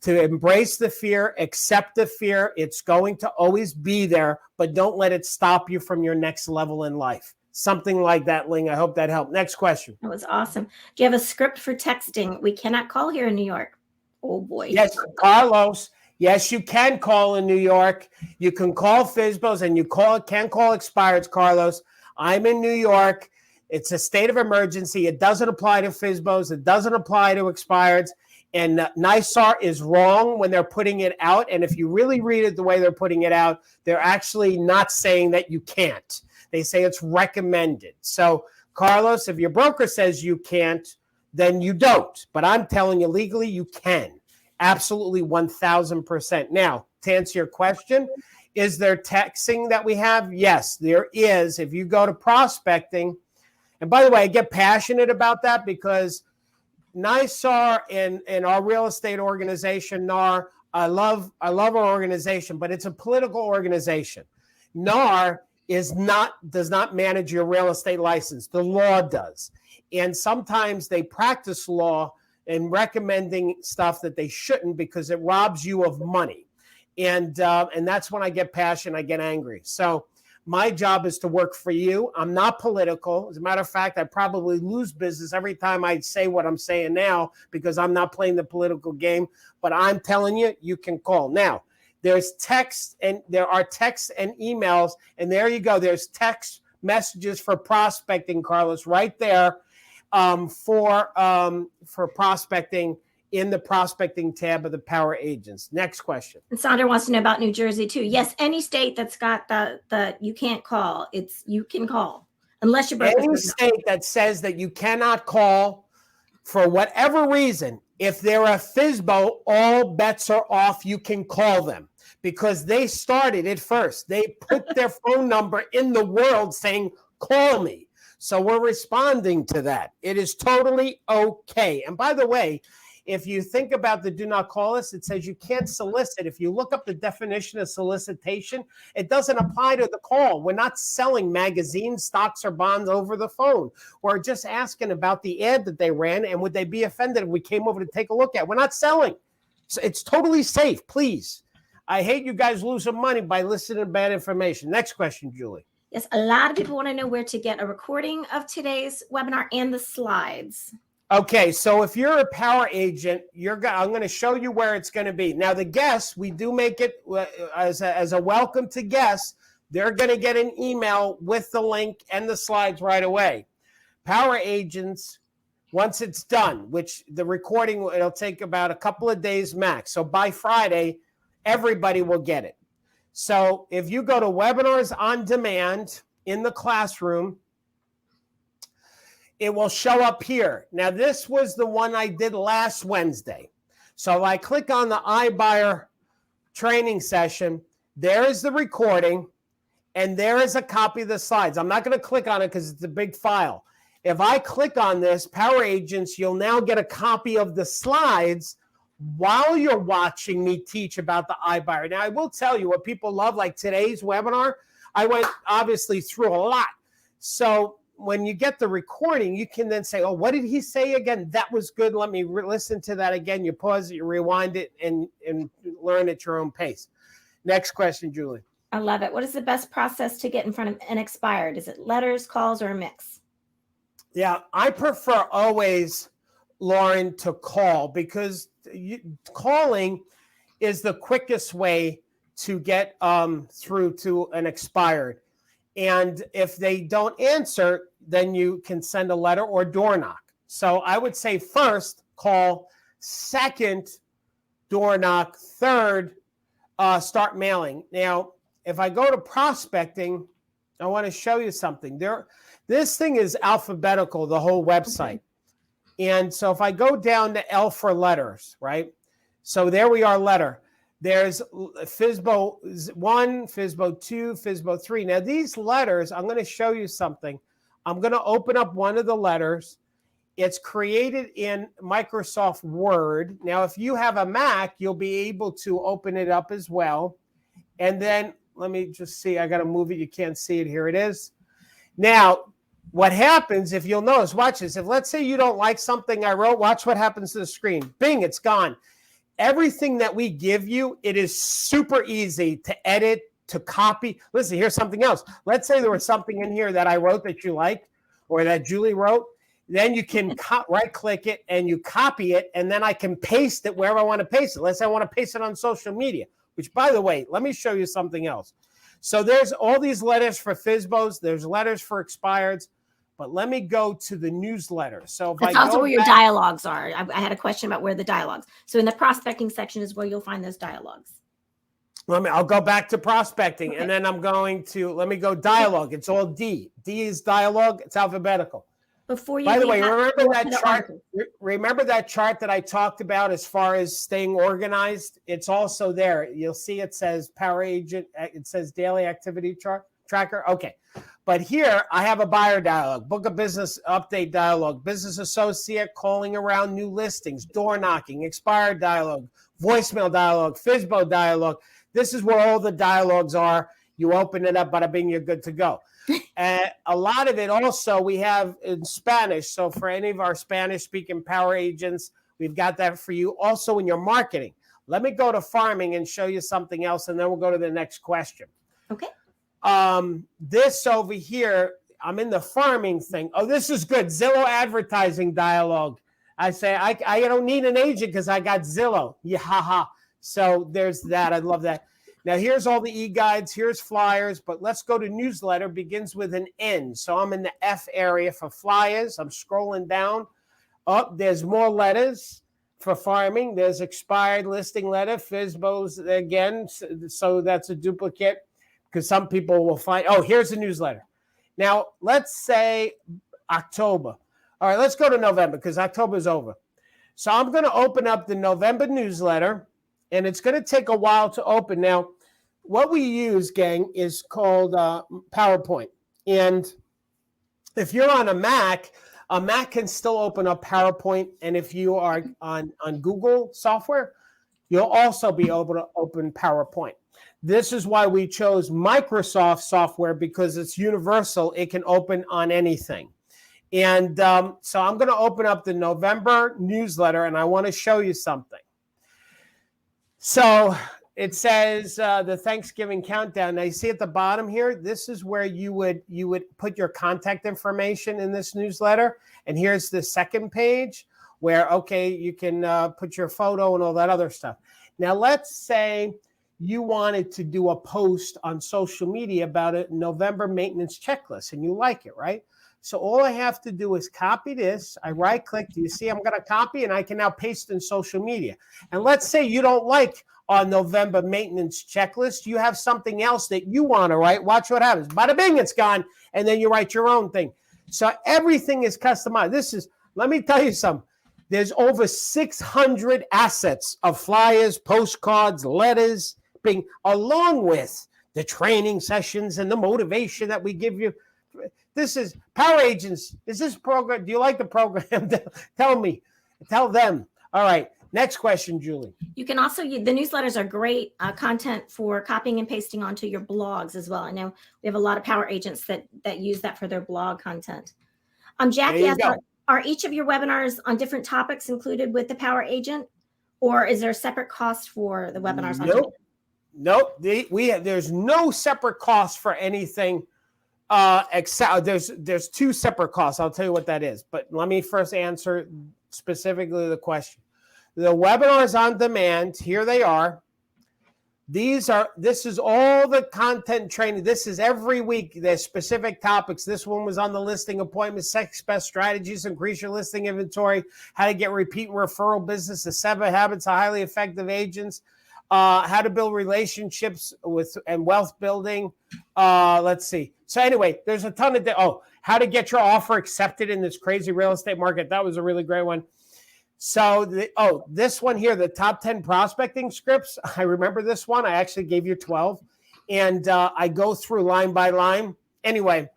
to embrace the fear, accept the fear. It's going to always be there, but don't let it stop you from your next level in life. Something like that, Ling. I hope that helped. Next question. That was awesome. Do you have a script for texting? We cannot call here in New York. Oh, boy. Yes, Carlos. Yes, you can call in New York. You can call Fizbo's and you can call expireds, Carlos. I'm in New York. It's a state of emergency. It doesn't apply to Fizbo's. It doesn't apply to expireds. And NYSAR is wrong when they're putting it out. And if you really read it the way they're putting it out, they're actually not saying that you can't. They say it's recommended. So, Carlos, if your broker says you can't, then you don't. But I'm telling you legally, you can. Absolutely 1,000%. Now, to answer your question, is there texting that we have? Yes, there is. If you go to prospecting, and by the way, I get passionate about that because NYSAR and our real estate organization, NAR, I love our organization, but it's a political organization. NAR does not manage your real estate license. The law does. And sometimes they practice law and recommending stuff that they shouldn't because it robs you of money. And that's when I get passionate, I get angry. So my job is to work for you. I'm not political. As a matter of fact, I probably lose business every time I say what I'm saying now because I'm not playing the political game. But I'm telling you, you can call. Now, there's text and there are texts and emails. And there you go. There's text messages for prospecting, Carlos, right there for prospecting in the prospecting tab of the Power Agents. Next question. And Sandra wants to know about New Jersey too. Yes, any state that's got the you can't call, you can call unless you're any state that says that you cannot call for whatever reason. If they're a Fizbo, all bets are off. You can call them because they started it first. They put their phone number in the world saying, call me. So we're responding to that. It is totally okay. And by the way, if you think about the do not call us, it says you can't solicit. If you look up the definition of solicitation, it doesn't apply to the call. We're not selling magazines, stocks, or bonds over the phone. We're just asking about the ad that they ran and would they be offended if we came over to take a look at. We're not selling. So it's totally safe, please. I hate you guys losing money by listening to bad information. Next question, Julie. Yes, a lot of people want to know where to get a recording of today's webinar and the slides. Okay, so if you're a Power Agent, I'm going to show you where it's going to be. Now, the guests, we do make it as a welcome to guests. They're going to get an email with the link and the slides right away. Power Agents, once it's done, which the recording, it'll take about a couple of days max. So by Friday, everybody will get it. So if you go to Webinars on Demand in the classroom, it will show up here. Now, this was the one I did last Wednesday. So I click on the iBuyer training session. There is the recording, and there is a copy of the slides. I'm not going to click on it because it's a big file. If I click on this, Power Agents, you'll now get a copy of the slides while you're watching me teach about the iBuyer. Now, I will tell you what people love, like today's webinar, I went obviously through a lot. So when you get the recording, you can then say, oh, what did he say again? That was good. Let me listen to that again. You pause it, you rewind it, and learn at your own pace. Next question, Julie. I love it. What is the best process to get in front of an expired? Is it letters, calls, or a mix? Yeah, I prefer always, Lauren, to call, because calling is the quickest way to get through to an expired. And if they don't answer, then you can send a letter or door knock. So I would say first, call. Second, door knock. Third, start mailing. Now, if I go to prospecting, I want to show you something. This thing is alphabetical, the whole website. Okay. And so if I go down to L for letters, right? So there we are, letter. There's Fizbo 1, Fizbo 2, Fizbo 3. Now these letters, I'm going to show you something. I'm going to open up one of the letters. It's created in Microsoft Word. Now, if you have a Mac, you'll be able to open it up as well. And then let me just see. I got to move it. You can't see it. Here it is. Now, what happens, if you'll notice, watch this. If let's say you don't like something I wrote, watch what happens to the screen. Bing, it's gone. Everything that we give you, it is super easy to edit, to copy. Listen, here's something else. Let's say there was something in here that I wrote that you liked, or that Julie wrote. Then you can right-click it and you copy it, and then I can paste it wherever I want to paste it. Let's say I want to paste it on social media, which, by the way, let me show you something else. So there's all these letters for Fizbos. There's letters for expireds. But let me go to the newsletter. So if that's also where your dialogues are. I had a question about where the dialogues. So in the prospecting section is where you'll find those dialogues. I'll go back to prospecting, okay. And then I'm going to, let me go dialogue. It's all D. D is dialogue. It's alphabetical. Before you By the way, remember that chart that I talked about as far as staying organized? It's also there. You'll see it says Power Agent. It says Daily Activity Tracker. Okay. But here I have a buyer dialogue, book a business update dialogue, business associate calling around new listings, door knocking, expired dialogue, voicemail dialogue, Fizbo dialogue. This is where all the dialogues are. You open it up, bada bing, you're good to go. And a lot of it also we have in Spanish. So for any of our Spanish-speaking power agents, we've got that for you. Also in your marketing. Let me go to farming and show you something else, and then we'll go to the next question. Okay. This over here, I'm in the farming thing. Oh, this is good. Zillow advertising dialogue. I say, I don't need an agent because I got Zillow. Yeah, haha. So there's that. I love that. Now, here's all the e-guides. Here's flyers. But let's go to newsletter. Begins with an N. So I'm in the F area for flyers. I'm scrolling down. Oh, there's more letters for farming. There's expired listing letter. Fizbo's again. So that's a duplicate. Because some people will find, oh, here's the newsletter. Now, let's say October. All right, let's go to November because October is over. So I'm going to open up the November newsletter, and it's going to take a while to open. Now, what we use, gang, is called PowerPoint. And if you're on a Mac can still open up PowerPoint. And if you are on Google software, you'll also be able to open PowerPoint. This is why we chose Microsoft software, because it's universal. It can open on anything. And so I'm going to open up the November newsletter, and I want to show you something. So it says the Thanksgiving countdown. Now you see at the bottom here, this is where you would put your contact information in this newsletter. And here's the second page where, okay, you can put your photo and all that other stuff. Now let's say you wanted to do a post on social media about a November maintenance checklist, and you like it, right? So all I have to do is copy this. I right-click. Do you see I'm going to copy, and I can now paste in social media. And let's say you don't like our November maintenance checklist. You have something else that you want to write. Watch what happens. Bada bing, it's gone. And then you write your own thing. So everything is customized. Let me tell you something. There's over 600 assets of flyers, postcards, letters, along with the training sessions and the motivation that we give you. This is Power Agents. Is this program? Do you like the program? Tell me. Tell them. All right. Next question, Julie. You can also use the newsletters are great content for copying and pasting onto your blogs as well. I know we have a lot of power agents that use that for their blog content. Jackie asked, are each of your webinars on different topics included with the power agent, or is there a separate cost for the webinars? Nope. There's no separate cost for anything. Except there's two separate costs. I'll tell you what that is. But let me first answer specifically the question. The webinars on demand, here they are. This is all the content training. This is every week. There's specific topics. This one was on the listing appointment, 6 best strategies to increase your listing inventory, how to get repeat and referral business, the 7 habits of highly effective agents, how to build relationships and wealth building. Let's see. So anyway, there's a ton of how to get your offer accepted in this crazy real estate market. That was a really great one. So this one here, the top 10 prospecting scripts. I remember this one. I actually gave you 12, and I go through line by line. Anyway,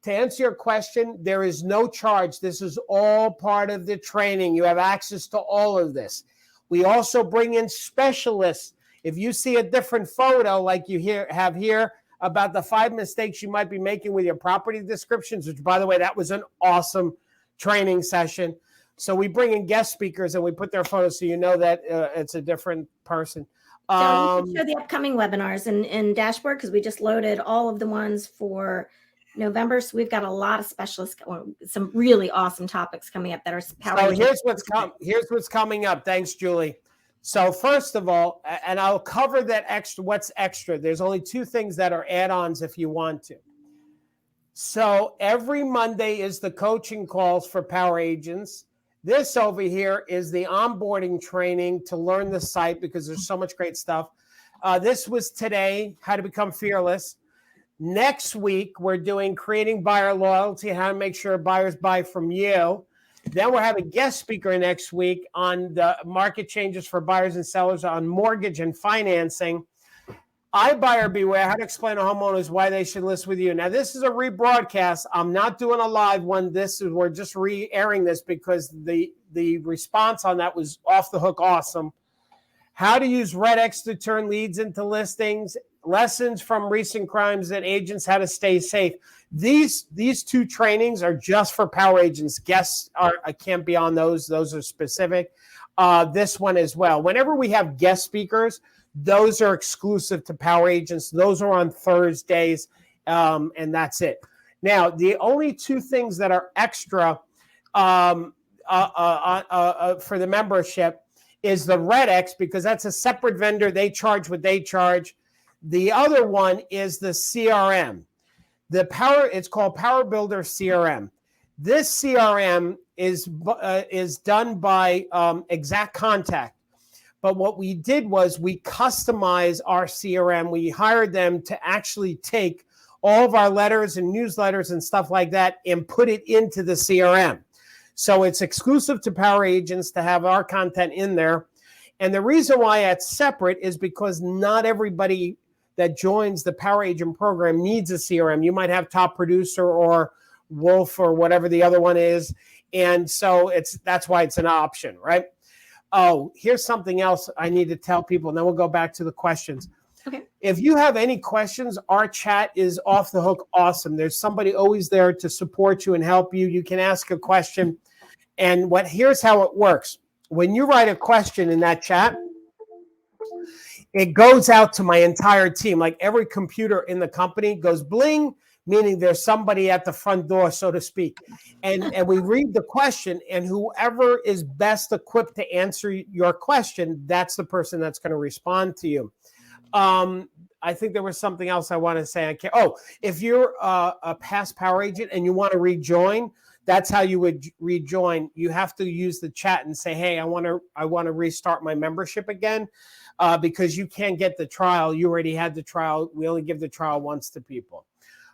to answer your question, there is no charge. This is all part of the training. You have access to all of this. We also bring in specialists. If you see a different photo like you have here about the 5 mistakes you might be making with your property descriptions, which, by the way, that was an awesome training session. So we bring in guest speakers and we put their photos so you know that it's a different person. So you can show the upcoming webinars in Dashboard, because we just loaded all of the ones for November. So we've got a lot of specialists, some really awesome topics coming up that are power. So here's what's coming up. Thanks, Julie. So first of all, and I'll cover that extra. What's extra? There's only 2 things that are add-ons if you want to. So every Monday is the coaching calls for power agents. This over here is the onboarding training to learn the site, because there's so much great stuff. This was today, how to become fearless. Next week, we're doing creating buyer loyalty, how to make sure buyers buy from you. Then we're having a guest speaker next week on the market changes for buyers and sellers on mortgage and financing. iBuyer Beware, how to explain to homeowners why they should list with you. Now, this is a rebroadcast. I'm not doing a live one. We're just re-airing this because the response on that was off the hook awesome. How to use Red X to turn leads into listings. Lessons from recent crimes and agents, how to stay safe. These 2 trainings are just for power agents. Guests I can't be on those. Those are specific. This one as well. Whenever we have guest speakers, those are exclusive to power agents. Those are on Thursdays, and that's it. Now, the only 2 things that are extra for the membership is the Red X, because that's a separate vendor. They charge what they charge. The other one is the CRM. It's called Power Builder CRM. This CRM is done by Exact Contact. But what we did was we customized our CRM. We hired them to actually take all of our letters and newsletters and stuff like that and put it into the CRM. So it's exclusive to power agents to have our content in there. And the reason why it's separate is because not everybody that joins the power agent program needs a CRM. You might have Top Producer or Wolf or whatever the other one is. And so that's why it's an option, right? Oh, here's something else I need to tell people, and then we'll go back to the questions. Okay. If you have any questions, our chat is off the hook awesome. There's somebody always there to support you and help you. You can ask a question. And here's how it works. When you write a question in that chat, it goes out to my entire team. Like every computer in the company goes bling, meaning there's somebody at the front door, so to speak. And we read the question, and whoever is best equipped to answer your question, that's the person that's going to respond to you. I think there was something else I want to say. If you're a past power agent and you want to rejoin, that's how you would rejoin. You have to use the chat and say, hey, I want to restart my membership again, because you can't get the trial. You already had the trial. We only give the trial once to people.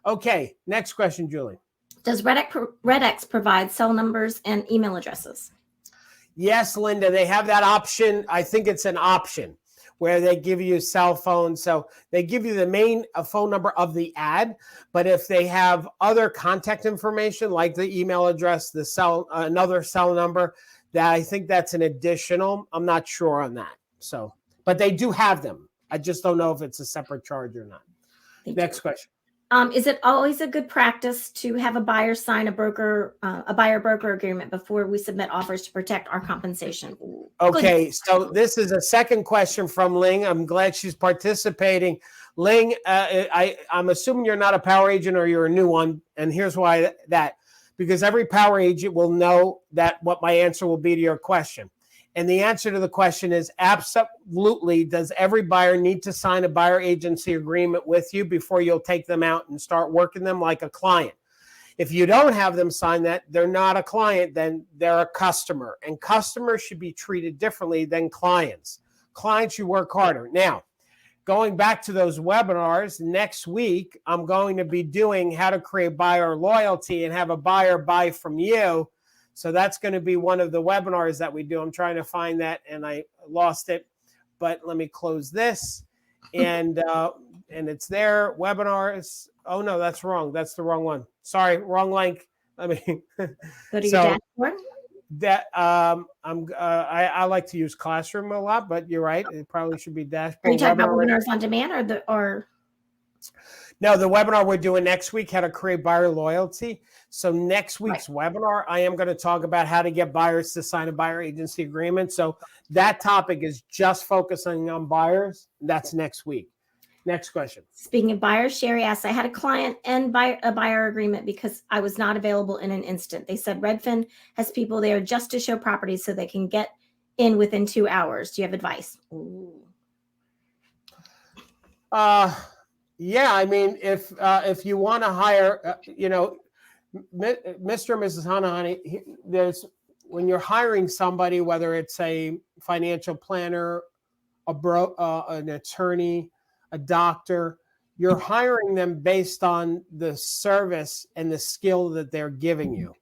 Okay, next question, Julie. Does Red X provide cell numbers and email addresses? Yes, Linda, they have that option. I think it's an option where they give you a cell phone. So they give you the main phone number of the ad, but if they have other contact information like the email address, the cell, another cell number, That I think that's an additional. I'm not sure on that. So, but they do have them. I just don't know if it's a separate charge or not. Next question. Is it always a good practice to have a buyer sign a buyer-broker agreement before we submit offers to protect our compensation? Okay, so this is a second question from Ling. I'm glad she's participating. Ling, I'm assuming you're not a power agent or you're a new one, and here's why that. Because every power agent will know that what my answer will be to your question. And the answer to the question is absolutely. Does every buyer need to sign a buyer agency agreement with you before you'll take them out and start working them like a client? If you don't have them sign that, they're not a client, then they're a customer. And customers should be treated differently than clients. Clients, you work harder. Now, going back to those webinars, next week, I'm going to be doing how to create buyer loyalty and have a buyer buy from you. So that's going to be one of the webinars that we do. I'm trying to find that and I lost it, but let me close this and it's there. Webinars. Oh no, that's wrong. That's the wrong one. Sorry, wrong link. Let me go to your dashboard. That I like to use Classroom a lot, but you're right. It probably should be dashboard. Are you talking about webinars on demand or? No, the webinar we're doing next week, how to create buyer loyalty. So next week's webinar, I am going to talk about how to get buyers to sign a buyer agency agreement. So that topic is just focusing on buyers. That's next week. Next question. Speaking of buyers, Sherry asks, I had a client and a buyer agreement because I was not available in an instant. They said Redfin has people there just to show properties so they can get in within 2 hours. Do you have advice? Ooh. Yeah, I mean, if you want to hire, Mr. and Mrs. Hanahani, there's when you're hiring somebody, whether it's a financial planner, an attorney, a doctor, you're hiring them based on the service and the skill that they're giving you.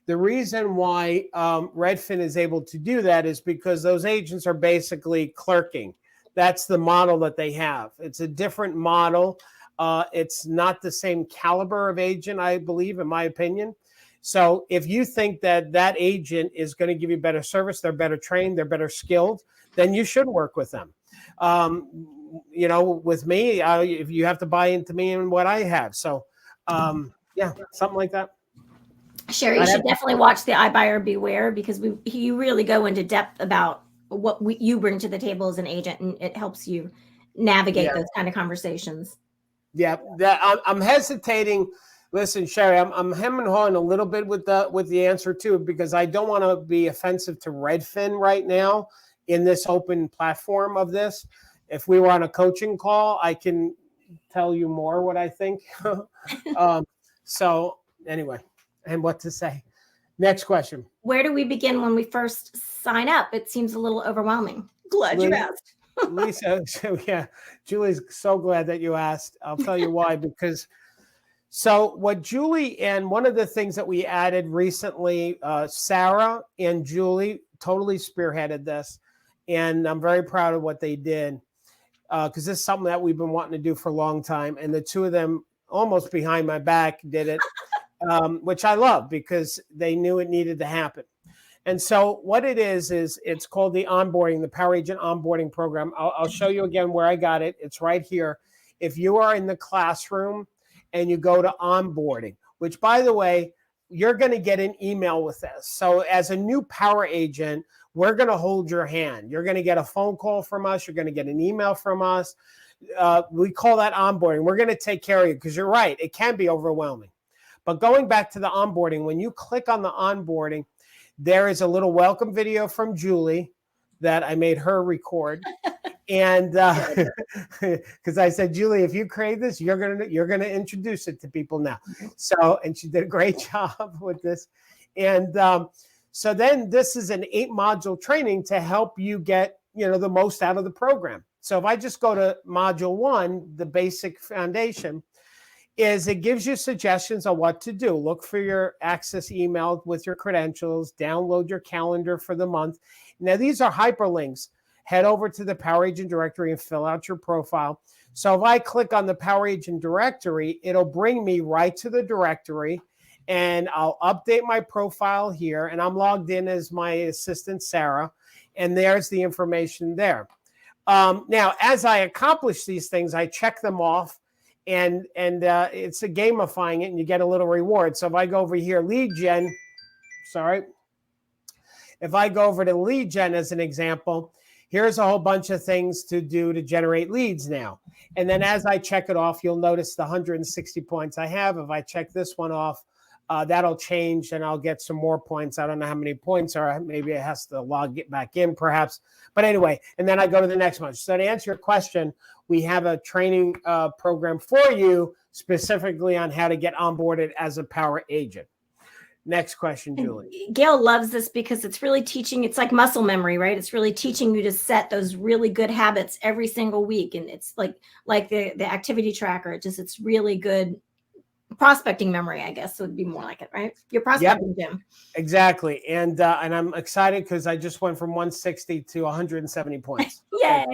The reason why Redfin is able to do that is because those agents are basically clerking. That's the model that they have. It's a different model. It's not the same caliber of agent, I believe, in my opinion. So if you think that that agent is going to give you better service, they're better trained, they're better skilled, then you should work with them. With me, if you have to buy into me and what I have. So, yeah, something like that. Sherry, you should definitely watch the iBuyer Beware because you really go into depth about what you bring to the table as an agent, and it helps you navigate those kind of conversations. Yeah, I'm hesitating. Listen, Sherry, I'm hemming and hawing a little bit with the answer too, because I don't want to be offensive to Redfin right now in this open platform of this. If we were on a coaching call, I can tell you more what I think. So anyway, and what to say. Next question. Where do we begin when we first sign up? It seems a little overwhelming. Glad you asked. Lisa, yeah, Julie's so glad that you asked. I'll tell you why, because what Julie, and one of the things that we added recently, Sarah and Julie totally spearheaded this, and I'm very proud of what they did because this is something that we've been wanting to do for a long time, and the two of them almost behind my back did it. Which I love because they knew it needed to happen. And so what it is it's called the onboarding, the Power Agent Onboarding Program. I'll show you again where I got it. It's right here. If you are in the classroom and you go to onboarding, which by the way, you're going to get an email with this. So as a new Power Agent, we're going to hold your hand. You're going to get a phone call from us. You're going to get an email from us. We call that onboarding. We're going to take care of you because you're right. It can be overwhelming. But going back to the onboarding, when you click on the onboarding, there is a little welcome video from Julie that I made her record. And because I said, Julie, if you create this, you're gonna introduce it to people now. So, and she did a great job with this. And so then this is an 8-module training to help you get the most out of the program. So if I just go to module 1, the basic foundation, it gives you suggestions on what to do. Look for your access email with your credentials, download your calendar for the month. Now, these are hyperlinks. Head over to the Power Agent directory and fill out your profile. So if I click on the Power Agent directory, it'll bring me right to the directory. and I'll update my profile here, and I'm logged in as my assistant, Sarah, and there's the information there. Now, as I accomplish these things, I check them off, and it's a gamifying it, and you get a little reward. So if I go over here, lead gen, if I go over to lead gen as an example, here's a whole bunch of things to do to generate leads now. And then as I check it off, you'll notice the 160 points I have. If I check this one off, that'll change and I'll get some more points. I don't know how many points are. Maybe it has to log it back in perhaps. But anyway, and then I go to the next one. So to answer your question, we have a training program for you specifically on how to get onboarded as a power agent. Next question, Julie. Gail loves this because it's really teaching. It's like muscle memory, right? It's really teaching you to set those really good habits every single week. And it's like the activity tracker. It's really good prospecting memory, I guess would be more like it, right? Your prospecting gym. Exactly. And I'm excited because I just went from 160 to 170 points. Yay.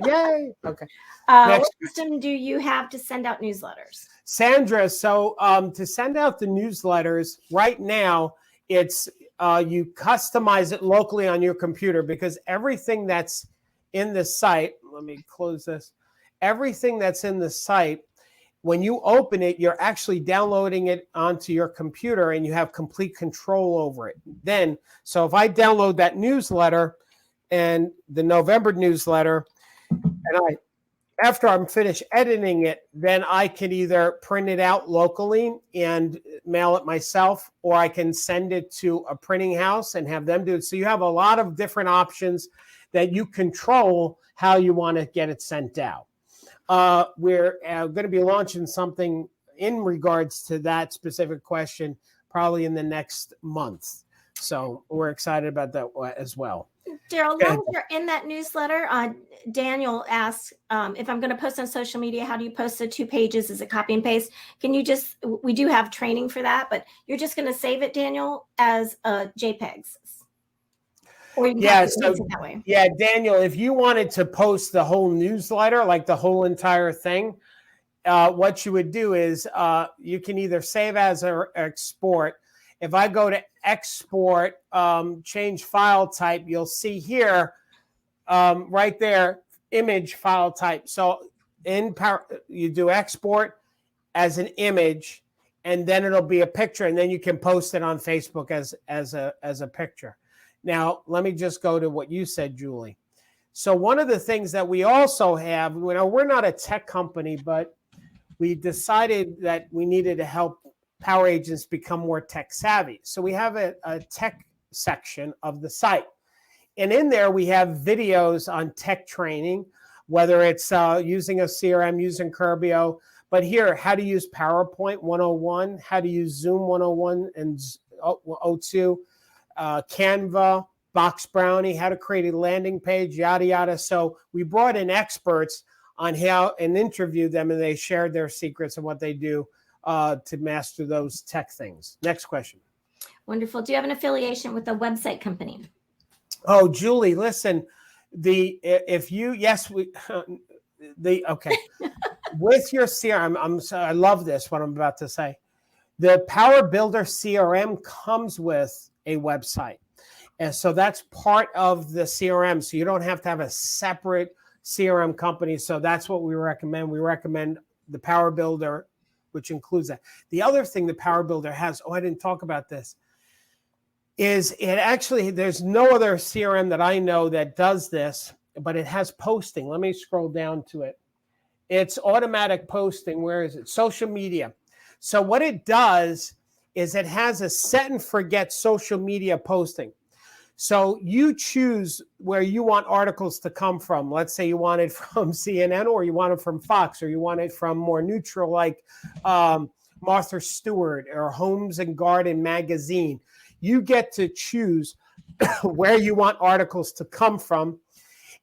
Yay. Okay. What system do you have to send out newsletters? Sandra, so to send out the newsletters right now, it's you customize it locally on your computer because everything that's in the site, let me close this. Everything that's in the site, when you open it, you're actually downloading it onto your computer and you have complete control over it. Then, so if I download that newsletter and the November newsletter, and after I'm finished editing it, then I can either print it out locally and mail it myself, or I can send it to a printing house and have them do it. So you have a lot of different options that you control how you want to get it sent out. We're going to be launching something in regards to that specific question probably in the next month. So we're excited about that as well. Darryl, while you're in that newsletter, Daniel asks, if I'm going to post on social media, how do you post the 2 pages? Is it copy and paste? Can you just, we do have training for that, but you're just going to save it, Daniel, as JPEGs. Or you can that way. Yeah, Daniel, if you wanted to post the whole newsletter, like the whole entire thing, what you would do is you can either save as or export. If I go to export, change file type, you'll see here, right there, image file type. So in Power, you do export as an image, and then it'll be a picture, and then you can post it on Facebook as a picture. Now, let me just go to what you said, Julie. So one of the things that we also have, we're not a tech company, but we decided that we needed to help power agents become more tech savvy. So we have a tech section of the site. And in there, we have videos on tech training, whether it's using a CRM, using Curbio. But here, how to use PowerPoint 101, how to use Zoom 101 and 02, Canva, Box Brownie, how to create a landing page, yada, yada. So we brought in experts on how and interviewed them, and they shared their secrets and what they do to master those tech things. Next question. Wonderful. Do you have an affiliation with a website company? Oh, Julie, listen, okay. With your CRM, I love this, what I'm about to say. The Power Builder CRM comes with a website. And so that's part of the CRM. So you don't have to have a separate CRM company. So that's what we recommend. We recommend the Power Builder, which includes that. The other thing the Power Builder has, I didn't talk about this, is there's no other CRM that I know that does this, but it has posting. Let me scroll down to it. It's automatic posting. Where is it? Social media. So what it does is it has a set and forget social media posting. So you choose where you want articles to come from. Let's say you want it from CNN, or you want it from Fox, or you want it from more neutral like Martha Stewart or Homes and Garden magazine. You get to choose where you want articles to come from.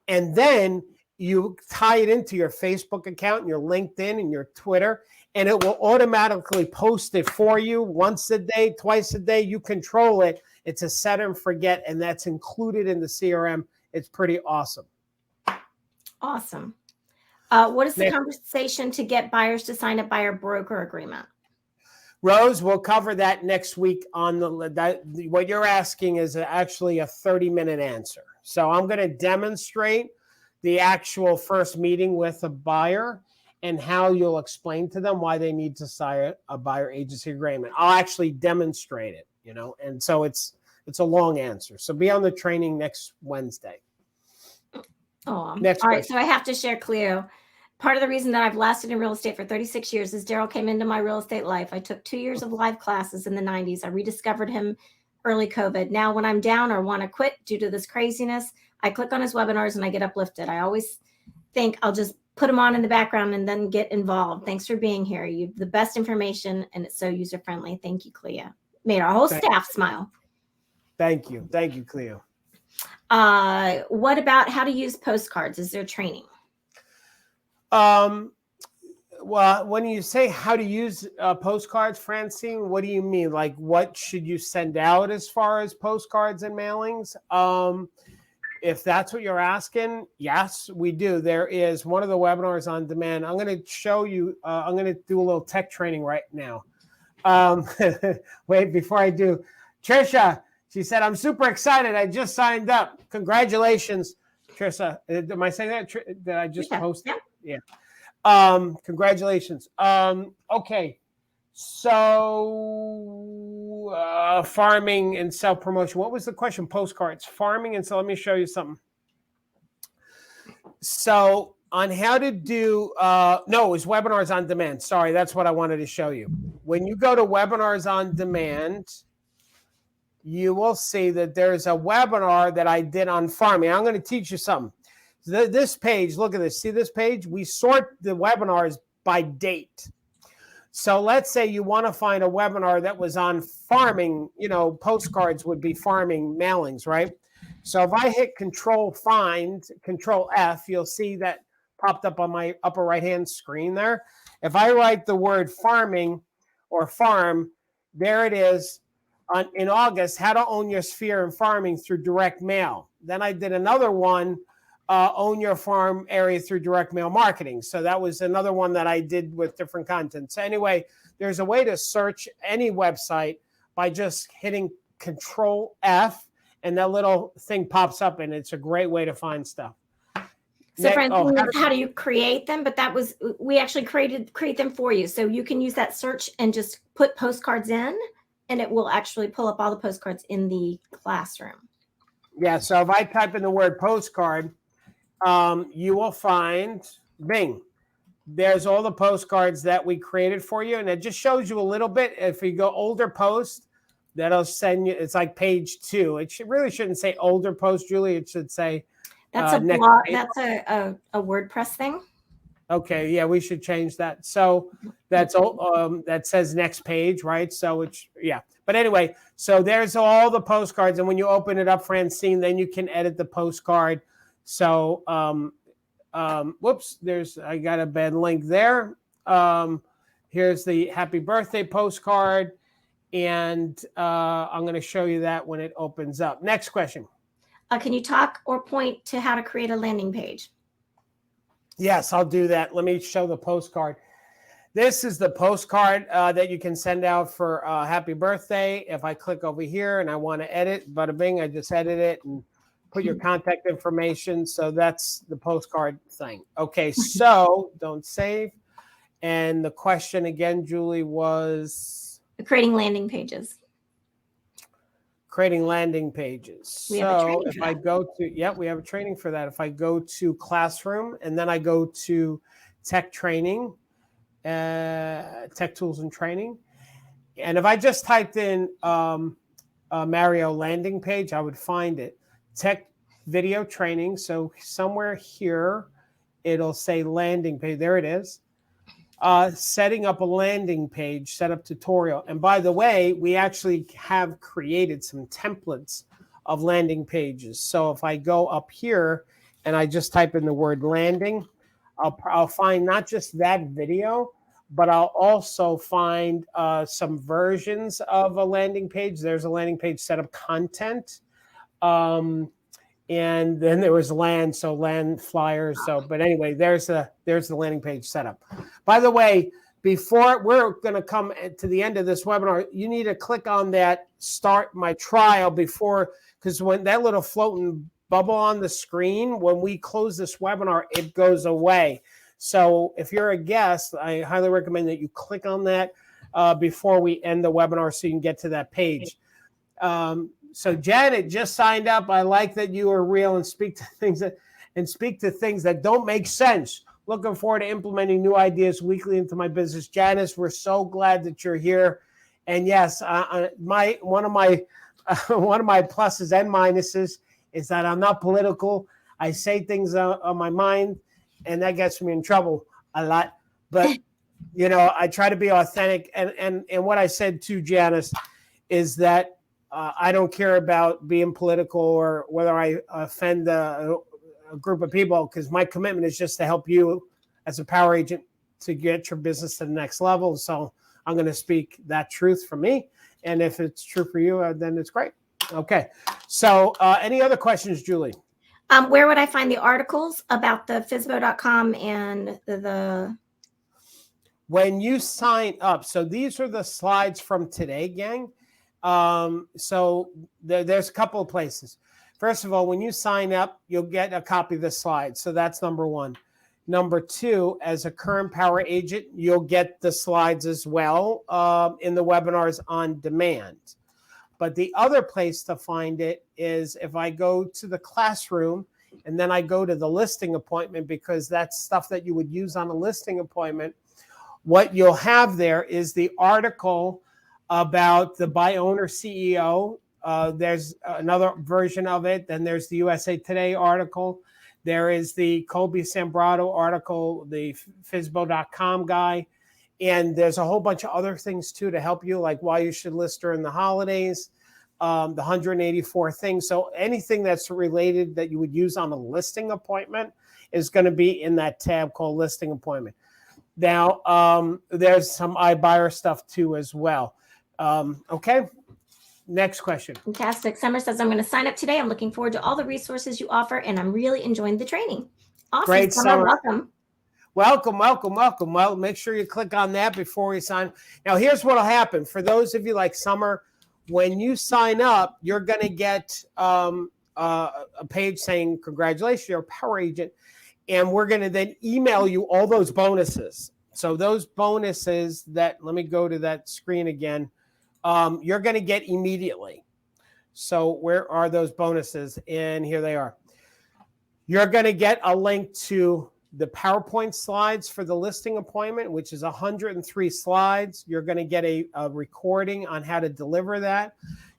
And then you tie it into your Facebook account and your LinkedIn and your Twitter, and it will automatically post it for you once a day, twice a day. You control it. It's a set and forget, and that's included in the CRM. It's pretty awesome. Awesome. What is the conversation to get buyers to sign a buyer broker agreement? Rose, we'll cover that next week on what you're asking is actually a 30-minute answer. So I'm going to demonstrate the actual first meeting with a buyer and how you'll explain to them why they need to sign a buyer agency agreement. I'll actually demonstrate it, and so it's a long answer. So be on the training next Wednesday. Oh, Next all right. question. So I have to share, Cleo. Part of the reason that I've lasted in real estate for 36 years is Darryl came into my real estate life. I took 2 years of live classes in the 90s. I rediscovered him early COVID. Now, when I'm down or want to quit due to this craziness, I click on his webinars and I get uplifted. I always think I'll just put them on in the background and then get involved. Thanks for being here. You have the best information and it's so user-friendly. Thank you, Cleo. Made our whole staff smile. Thank you. Thank you, Cleo. What about how to use postcards? Is there training? Well, when you say how to use postcards, Francine, what do you mean? Like, what should you send out as far as postcards and mailings? If that's what you're asking, yes, we do. There is one of the webinars on demand. I'm going to show you. I'm going to do a little tech training right now. Wait, before I do, Trisha, she said, I'm super excited. I just signed up. Congratulations, Trisha. Am I saying that? Did I just post it? Yeah. Congratulations. Okay. So farming and self-promotion. What was the question? Postcards. Farming and so let me show you something. So on how to do, no, it was webinars on demand. Sorry, that's what I wanted to show you. When you go to webinars on demand, you will see that there's a webinar that I did on farming. I'm going to teach you something. This page, look at this. See this page? We sort the webinars by date. So let's say you want to find a webinar that was on farming, postcards would be farming mailings, right? So if I hit Control F, you'll see that popped up on my upper right-hand screen there. If I write the word farming or farm, there it is. In August, how to own your sphere in farming through direct mail. Then I did another one, own your farm area through direct mail marketing. So that was another one that I did with different content. So anyway, there's a way to search any website by just hitting Control F and that little thing pops up and it's a great way to find stuff. So how do you create them? But we actually create them for you. So you can use that search and just put postcards in and it will actually pull up all the postcards in the classroom. Yeah. So if I type in the word postcard, you will find Bing. There's all the postcards that we created for you. And it just shows you a little bit. If you go older post, that'll send you, it's like page 2. It really shouldn't say older post, Julie. It should say. That's a blog. That's a WordPress thing. Okay. Yeah, we should change that. So that's that says next page, right? So it's, yeah. But anyway, so there's all the postcards. And when you open it up, Francine, then you can edit the postcard. So, whoops, I got a bad link there. Here's the happy birthday postcard. And I'm going to show you that when it opens up. Next question. Can you talk or point to how to create a landing page? Yes, I'll do that. Let me show the postcard. This is the postcard that you can send out for happy birthday. If I click over here and I want to edit, bada bing, I just edit it and put your contact information. So that's the postcard thing. Okay, so don't save. And the question again, Julie, was? Creating landing pages. Creating landing pages. So if I go to, we have a training for that. If I go to classroom and then I go to tech training, tech tools and training. And if I just typed in Mario landing page, I would find it. Tech video training. So somewhere here, it'll say landing page. There it is. Setting up a landing page, setup tutorial. And by the way, we actually have created some templates of landing pages. So if I go up here and I just type in the word landing, I'll find not just that video, but I'll also find some versions of a landing page. There's a landing page setup content. And then there was land, so land flyers. So, but anyway, there's the landing page setup. By the way, before we're going to come to the end of this webinar, you need to click on that start my trial before, because when that little floating bubble on the screen, when we close this webinar, it goes away. So if you're a guest, I highly recommend that you click on that before we end the webinar so you can get to that page. So Janet just signed up. I like that you are real and speak to things that don't make sense. Looking forward to implementing new ideas weekly into my business. Janice, we're so glad that you're here. And yes, one of my pluses and minuses is that I'm not political. I say things on my mind, and that gets me in trouble a lot. But I try to be authentic. And what I said to Janice is that I don't care about being political or whether I offend a group of people, because my commitment is just to help you as a power agent to get your business to the next level. So I'm going to speak that truth from me. And if it's true for you, then it's great. Okay. So any other questions, Julie? Where would I find the articles about the Fizbo.com and the... When you sign up, so these are the slides from today, gang. So there's a couple of places. First of all, when you sign up, you'll get a copy of the slides. So that's number one. Number two, as a current power agent, you'll get the slides as well in the webinars on demand. But the other place to find it is if I go to the classroom and then I go to the listing appointment, because that's stuff that you would use on a listing appointment. What you'll have there is the article about the Buy Owner CEO. There's another version of it. Then there's the USA Today article. There is the Colby Sambrato article, the Fizbo.com guy. And there's a whole bunch of other things, too, to help you, like why you should list during the holidays, the 184 things. So anything that's related that you would use on a listing appointment is going to be in that tab called Listing Appointment. Now, there's some iBuyer stuff, too, as well. Okay. Next question. Fantastic. Summer says, I'm going to sign up today. I'm looking forward to all the resources you offer, and I'm really enjoying the training. Awesome. Great, Summer. Welcome. Welcome, welcome, welcome. Well, make sure you click on that before you sign. Now, here's what will happen. For those of you like Summer, when you sign up, you're going to get a page saying, congratulations, you're a power agent. And we're going to then email you all those bonuses. So those bonuses that, let me go to that screen again, you're going to get immediately. So where are those bonuses? And here they are. You're going to get a link to the PowerPoint slides for the listing appointment, which is 103 slides. You're going to get a recording on how to deliver that,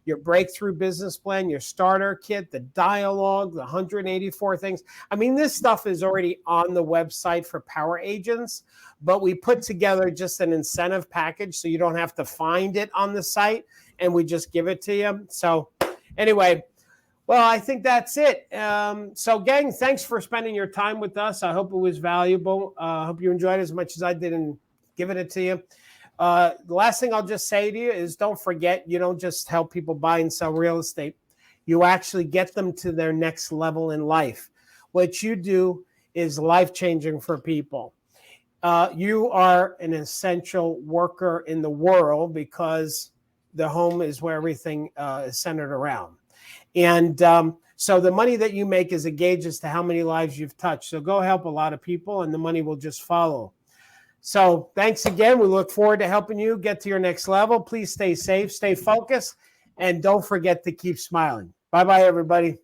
your breakthrough business plan, your starter kit, the dialogue, the 184 things. I mean, this stuff is already on the website for power agents, but we put together just an incentive package so you don't have to find it on the site, and we just give it to you. So anyway, well, I think that's it. So gang, thanks for spending your time with us. I hope it was valuable. I hope you enjoyed it as much as I did in giving it to you. The last thing I'll just say to you is don't forget, you don't just help people buy and sell real estate. You actually get them to their next level in life. What you do is life-changing for people. You are an essential worker in the world because the home is where everything is centered around. And so the money that you make is a gauge as to how many lives you've touched. So go help a lot of people and the money will just follow. So thanks again. We look forward to helping you get to your next level. Please stay safe, stay focused, and don't forget to keep smiling. Bye-bye, everybody.